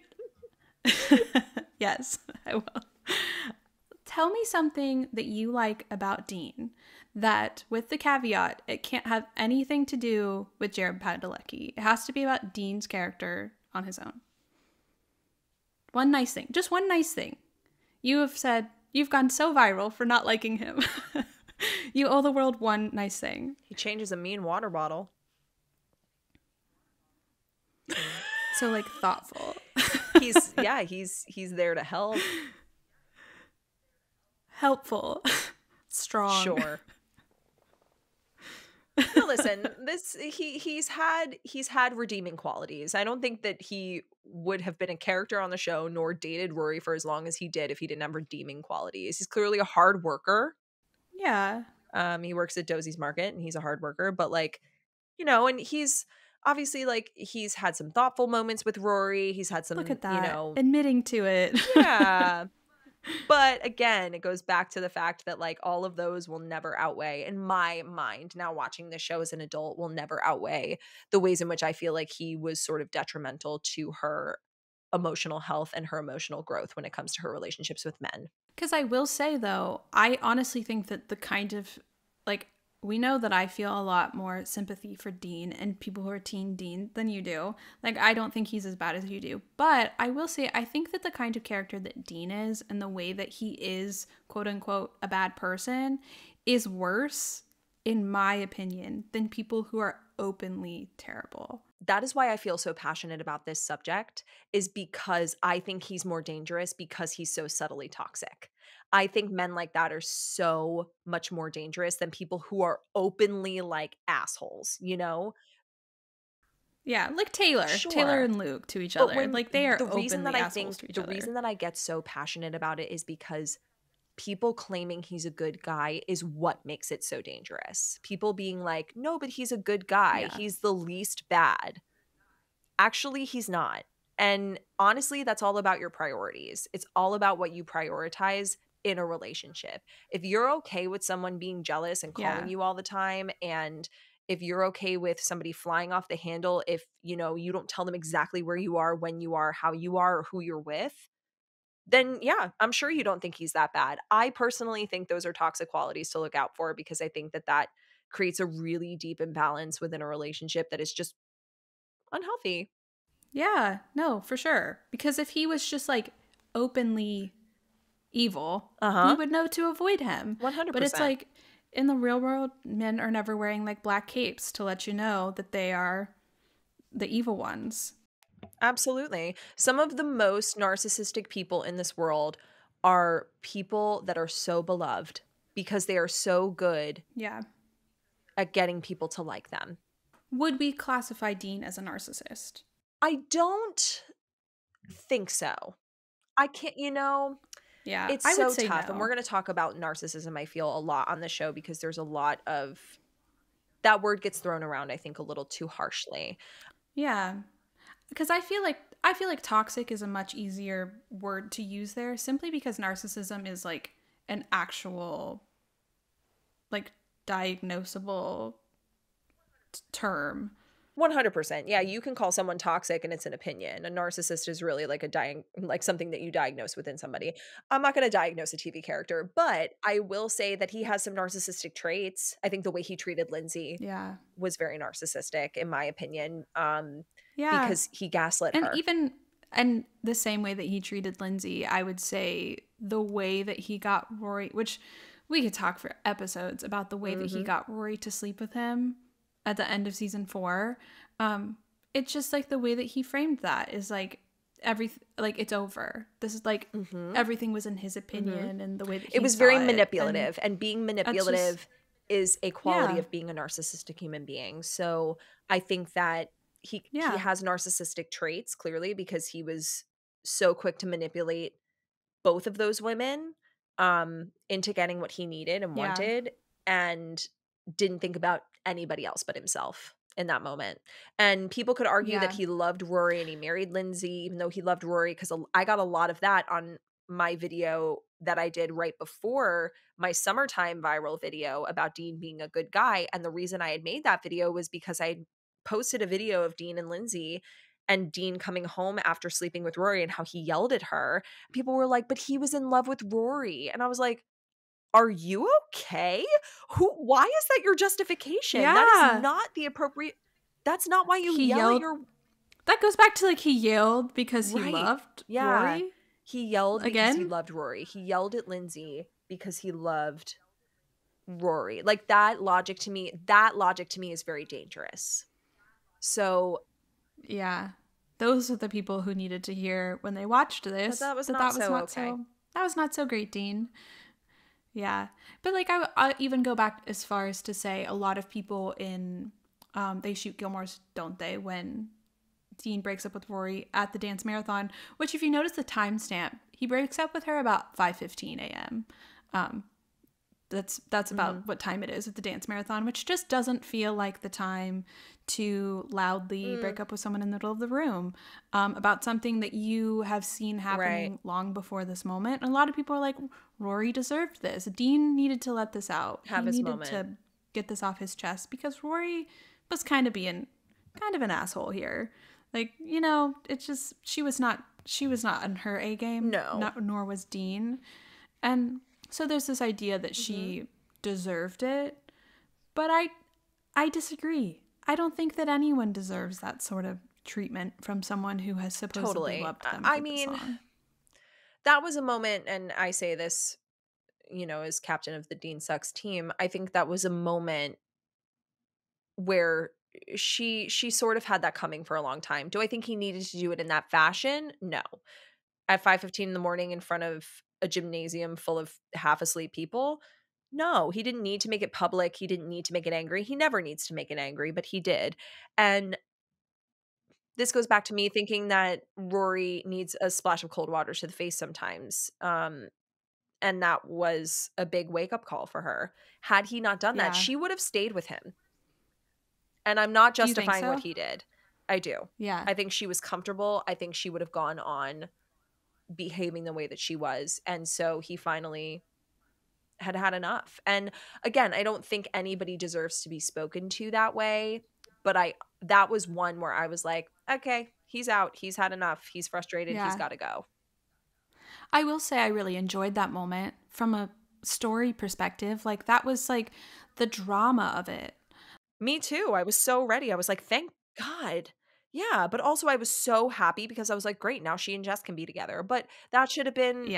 Yes, I will. Tell me something that you like about Dean that, with the caveat, it can't have anything to do with Jared Padalecki. It has to be about Dean's character on his own. One nice thing. Just one nice thing. You have said you've gone so viral for not liking him. You owe the world one nice thing. He changes a mean water bottle. So like thoughtful. He's there to help. Helpful. Strong. Sure. No, listen, he's had redeeming qualities. I don't think that he would have been a character on the show nor dated Rory for as long as he did if he didn't have redeeming qualities. He's clearly a hard worker. Yeah. He works at Dosie's Market and he's a hard worker, but like, and he's obviously like he's had some thoughtful moments with Rory. He's had some, look at that, admitting to it. Yeah. But again, it goes back to the fact that like all of those will never outweigh, in my mind, now watching this show as an adult, will never outweigh the ways in which I feel like he was sort of detrimental to her emotional health and her emotional growth when it comes to her relationships with men. Because I will say, though, I honestly think that the kind of, like, we know that I feel a lot more sympathy for Dean and people who are teen Dean than you do. Like, I don't think he's as bad as you do. But I will say, I think that the kind of character that Dean is and the way that he is, quote unquote, a bad person is worse in my opinion, than people who are openly terrible. That is why I feel so passionate about this subject, is because I think he's more dangerous because he's so subtly toxic. I think men like that are so much more dangerous than people who are openly like assholes, you know? Yeah, like Taylor Sure. and Luke to each But other. when Like they are the reason openly that I assholes think to each the other. reason that I get so passionate about it is because people claiming he's a good guy is what makes it so dangerous. People being like, no, but he's a good guy. Yeah. He's the least bad. Actually, he's not. And honestly, that's all about your priorities. It's all about what you prioritize in a relationship. If you're okay with someone being jealous and calling you all the time, and if you're okay with somebody flying off the handle, if you don't tell them exactly where you are, when you are, how you are, or who you're with, then yeah, I'm sure you don't think he's that bad. I personally think those are toxic qualities to look out for, because I think that creates a really deep imbalance within a relationship that is just unhealthy. Yeah, no, for sure. Because if he was just like openly evil, we would know to avoid him. 100%. But it's like in the real world, men are never wearing like black capes to let you know that they are the evil ones. Absolutely. Some of the most narcissistic people in this world are people that are so beloved because they are so good at getting people to like them. Would we classify Dean as a narcissist? I don't think so. I can't, Yeah, it's I so would say tough. no. And we're going to talk about narcissism, I feel, a lot on the show, because there's a lot of that word gets thrown around, I think, a little too harshly. Yeah. Because I feel like toxic is a much easier word to use there, simply because narcissism is like an actual like diagnosable term. 100%. Yeah, you can call someone toxic and it's an opinion. A narcissist is really like something that you diagnose within somebody. I'm not going to diagnose a TV character, but I will say that he has some narcissistic traits. I think the way he treated Lindsay was very narcissistic, in my opinion, because he gaslit her. And the same way that he treated Lindsay, I would say the way that he got Rory, which we could talk for episodes about the way that he got Rory to sleep with him at the end of season 4. It's just like the way that he framed that is like it's over. This is like everything was in his opinion and the way that he it was very manipulative, and being manipulative is a quality of being a narcissistic human being. So I think that he has narcissistic traits, clearly, because he was so quick to manipulate both of those women into getting what he needed and wanted, and didn't think about anybody else but himself in that moment. And people could argue that he loved Rory and he married Lindsay, even though he loved Rory, because I got a lot of that on my video that I did right before my summertime viral video about Dean being a good guy. And the reason I had made that video was because I posted a video of Dean and Lindsay, and Dean coming home after sleeping with Rory and how he yelled at her. People were like, but he was in love with Rory. And I was like, are you okay? Why is that your justification? That is not the appropriate. That's not why you yell at your. That goes back to like he yelled because he loved Rory. He yelled because he loved Rory. He yelled at Lindsay because he loved Rory. Like that logic to me is very dangerous. So yeah, those are the people who needed to hear when they watched this. That was not so great, Dean. Yeah. But like I even go back as far as to say a lot of people in they shoot Gilmore's, don't they, when Dean breaks up with Rory at the dance marathon, which if you notice the timestamp, he breaks up with her about 5:15 a.m. That's about what time it is at the dance marathon, which just doesn't feel like the time to loudly break up with someone in the middle of the room about something that you have seen happening long before this moment. And a lot of people are like, Rory deserved this. Dean needed to let this out. He needed to get this off his chest because Rory was kind of an asshole here. Like, it's just she was not in her A game. No. Nor was Dean. And so there's this idea that she deserved it, but I disagree. I don't think that anyone deserves that sort of treatment from someone who has supposedly loved them. I mean, that was a moment, and I say this, as captain of the Dean Sucks team, I think that was a moment where she sort of had that coming for a long time. Do I think he needed to do it in that fashion? No. At 5:15 in the morning in front of a gymnasium full of half asleep people? No, he didn't need to make it public. He didn't need to make it angry. He never needs to make it angry, but he did. And this goes back to me thinking that Rory needs a splash of cold water to the face sometimes. And that was a big wake-up call for her. Had he not done that, she would have stayed with him. And I'm not justifying what he did. I do. Yeah. I think she was comfortable. I think she would have gone on behaving the way that she was. And so he finally had had enough. And again, I don't think anybody deserves to be spoken to that way. But that was one where I was like, okay, he's out. He's had enough. He's frustrated. He's got to go. I will say I really enjoyed that moment from a story perspective. Like, that was like the drama of it. Me too. I was so ready. I was like, thank God. Yeah. But also I was so happy because I was like, great, now she and Jess can be together. But that should have been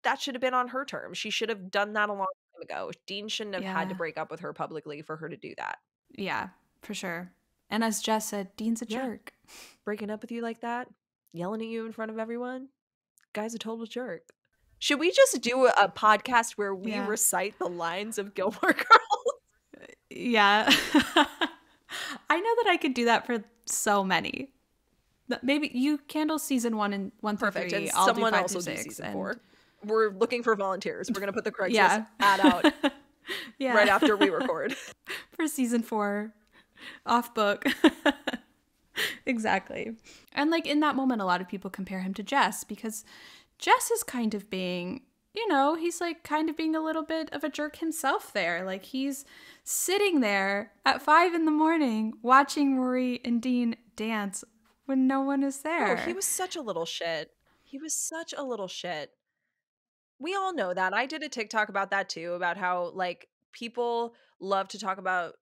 that should have been on her terms. She should have done that a long time ago. Dean shouldn't have had to break up with her publicly for her to do that. Yeah, for sure. And as Jess said, Dean's a jerk. Breaking up with you like that, yelling at you in front of everyone, guy's a total jerk. Should we just do a podcast where we recite the lines of Gilmore Girls? Yeah. I know that I could do that for so many. Maybe you handle season 1 and 1 through 3. And I'll someone do 5 else will through do 6, season 4. We're looking for volunteers. We're going to put the Craigslist ad out right after we record. For season 4. Off book. Exactly. And like in that moment, a lot of people compare him to Jess because Jess is kind of being, he's like kind of being a little bit of a jerk himself there. Like he's sitting there at 5 a.m. watching Rory and Dean dance when no one is there. Oh, he was such a little shit. We all know that. I did a TikTok about that too, about how like people love to talk about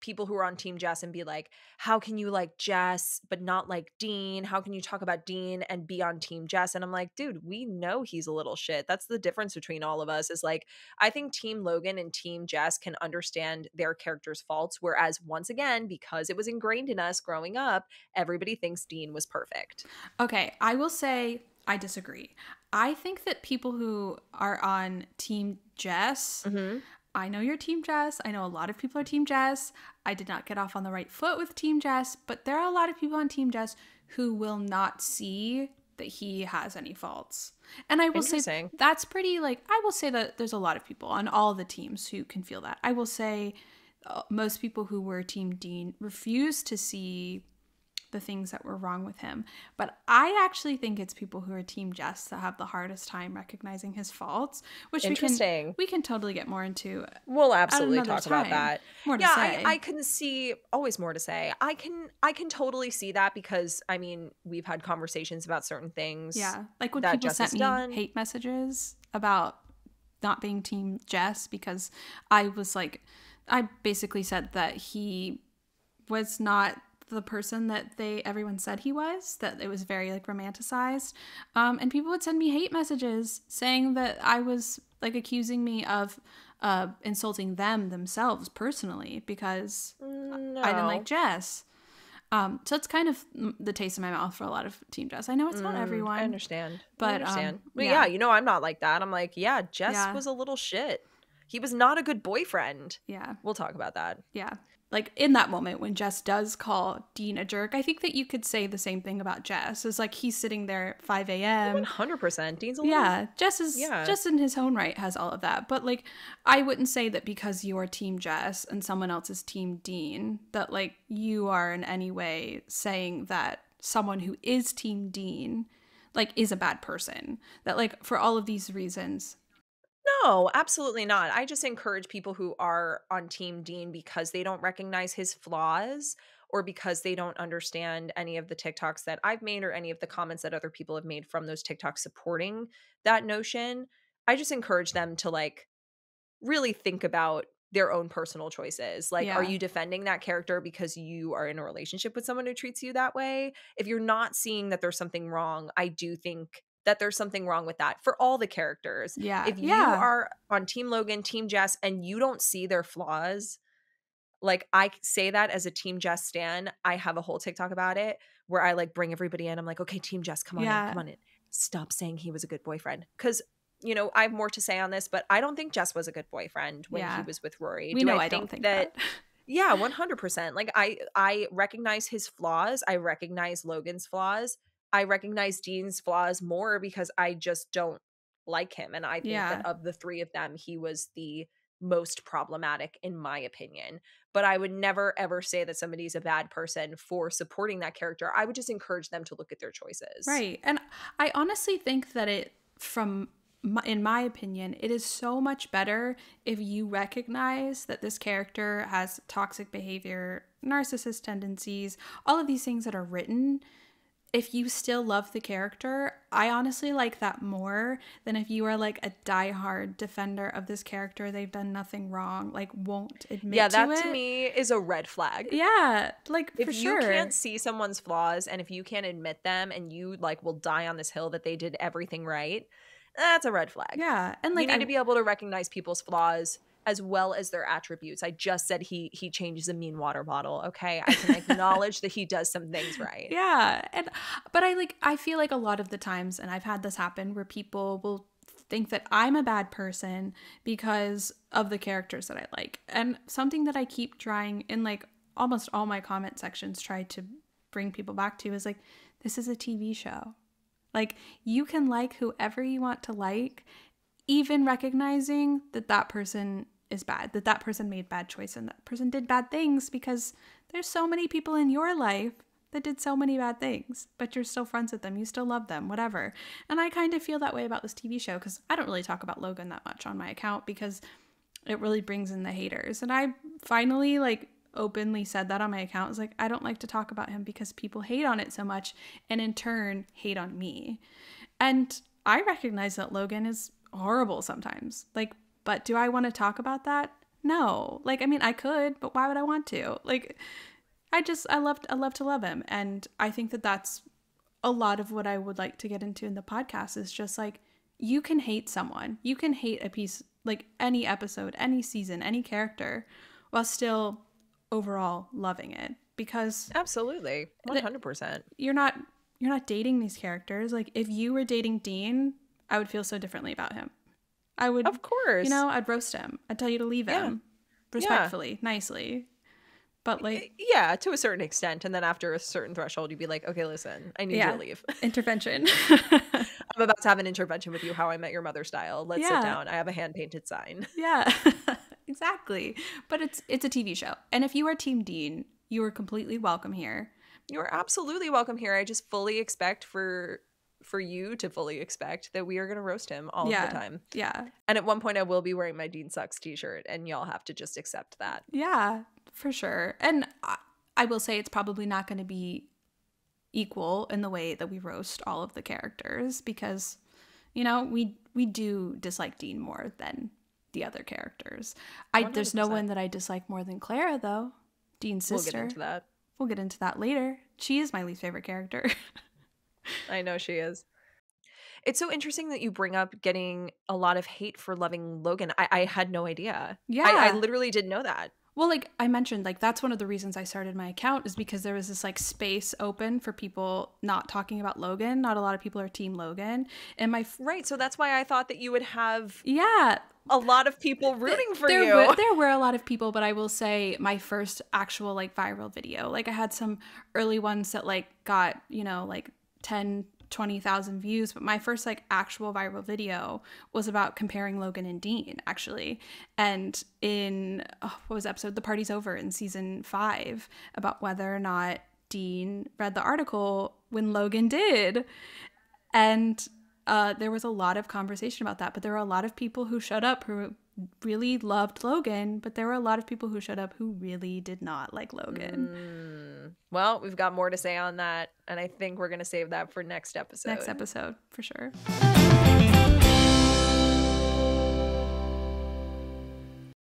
people who are on Team Jess and be like, how can you like Jess but not like Dean? How can you talk about Dean and be on Team Jess? And I'm like, dude, we know he's a little shit. That's the difference between all of us is like, I think Team Logan and Team Jess can understand their characters' faults. Whereas once again, because it was ingrained in us growing up, everybody thinks Dean was perfect. Okay, I will say I disagree. I think that people who are on Team Jess, I know you're Team Jess. I know a lot of people are Team Jess. I did not get off on the right foot with Team Jess, but there are a lot of people on Team Jess who will not see that he has any faults. And I will say that's pretty, like, I will say that there's a lot of people on all the teams who can feel that. I will say most people who were Team Dean refuse to see the things that were wrong with him. But I actually think it's people who are Team Jess that have the hardest time recognizing his faults, which we can totally get more into. We'll absolutely talk about that. More to say. I can see always more to say. I can totally see that because I mean we've had conversations about certain things. Yeah, like when people sent me hate messages about not being Team Jess because I basically said that he was not the person that everyone said he was, that it was very like romanticized. And people would send me hate messages saying that I was like accusing me of insulting themselves personally because I didn't like Jess. So it's kind of the taste in my mouth for a lot of Team Jess. I know it's not everyone. I understand. But yeah, I'm not like that. I'm like, yeah, Jess was a little shit. He was not a good boyfriend. Yeah. We'll talk about that. Yeah. Like in that moment when Jess does call Dean a jerk, I think that you could say the same thing about Jess. It's like he's sitting there at 5 a.m. 100%. Dean's a little... Yeah, Jess is just in his own right has all of that. But like, I wouldn't say that because you're Team Jess and someone else is Team Dean, that like you are in any way saying that someone who is Team Dean like is a bad person. That like for all of these reasons... No, absolutely not. I just encourage people who are on Team Dean because they don't recognize his flaws or because they don't understand any of the TikToks that I've made or any of the comments that other people have made from those TikToks supporting that notion. I just encourage them to like really think about their own personal choices. Like, are you defending that character because you are in a relationship with someone who treats you that way? If you're not seeing that there's something wrong, I do think that there's something wrong with that for all the characters. Yeah. If you are on Team Logan, Team Jess, and you don't see their flaws, like I say that as a Team Jess stan, I have a whole TikTok about it where I like bring everybody in. I'm like, okay, Team Jess, come on in, come on in. Stop saying he was a good boyfriend. Because, you know, I have more to say on this, but I don't think Jess was a good boyfriend when he was with Rory. I don't think that. Yeah, 100%. Like I recognize his flaws. I recognize Logan's flaws. I recognize Dean's flaws more because I just don't like him. And I think that of the three of them, he was the most problematic in my opinion. But I would never ever say that somebody's a bad person for supporting that character. I would just encourage them to look at their choices. Right. And I honestly think that in my opinion, it is so much better if you recognize that this character has toxic behavior, narcissist tendencies, all of these things that are written. If you still love the character, I honestly like that more than if you are like a diehard defender of this character. They've done nothing wrong, like won't admit to it. Yeah, that to me is a red flag. Yeah, like for sure. If you can't see someone's flaws and if you can't admit them and you like will die on this hill that they did everything right, that's a red flag. Yeah, and like you need to be able to recognize people's flaws as well as their attributes. I just said he changes a mean water bottle. Okay, I can acknowledge that he does some things right. Yeah, but I feel like a lot of the times, and I've had this happen where people will think that I'm a bad person because of the characters that I like, and something that I keep trying in like almost all my comment sections try to bring people back to is like, this is a TV show. Like, you can like whoever you want to like, even recognizing that that person is bad, that person made bad choices and that person did bad things, because there's so many people in your life that did so many bad things, but you're still friends with them, you still love them, whatever. And I kind of feel that way about this TV show, because I don't really talk about Logan that much on my account because it really brings in the haters. And I finally like openly said that on my account. I was like, I don't like to talk about him because people hate on it so much and in turn hate on me. And I recognize that Logan is horrible sometimes, like, but do I want to talk about that? No. Like, I mean, I could, but why would I want to? Like, I love to love him. And I think that that's a lot of what I would like to get into in the podcast is just like, you can hate someone. You can hate a piece, like any episode, any season, any character, while still overall loving it. Because absolutely, 100%. You're not dating these characters. Like, if you were dating Dean, I would feel so differently about him. I would, of course, you know, I'd roast him. I'd tell you to leave him respectfully, nicely. But like, yeah, to a certain extent. And then after a certain threshold, you'd be like, okay, listen, I need you to leave. Intervention. I'm about to have an intervention with you, How I Met Your Mother style. Let's sit down. I have a hand-painted sign. Yeah, exactly. But it's a TV show. And if you are Team Dean, you are completely welcome here. You are absolutely welcome here. I just fully expect for you to fully expect that we are going to roast him all of the time. Yeah. And at one point I will be wearing my Dean Sucks t-shirt and y'all have to just accept that. Yeah, for sure. And I will say it's probably not going to be equal in the way that we roast all of the characters because, you know, we do dislike Dean more than the other characters. There's no one that I dislike more than Clara, though. Dean's sister. We'll get into that later. She is my least favorite character. I know she is. It's so interesting that you bring up getting a lot of hate for loving Logan. I had no idea. Yeah. I literally didn't know that. Well, like I mentioned, like that's one of the reasons I started my account is because there was this like space open for people not talking about Logan. Not a lot of people are Team Logan. And right. So that's why I thought that you would have a lot of people rooting for you. There were a lot of people, but I will say my first actual like viral video, like I had some early ones that like got, you know, like 10-20,000 views, but my first like actual viral video was about comparing Logan and Dean actually. And in what was the episode? The Party's Over in season 5 about whether or not Dean read the article when Logan did. And there was a lot of conversation about that, but there were a lot of people who showed up who really loved Logan, but there were a lot of people who showed up who really did not like Logan. Well, we've got more to say on that, and I think we're going to save that for next episode. Next episode, for sure.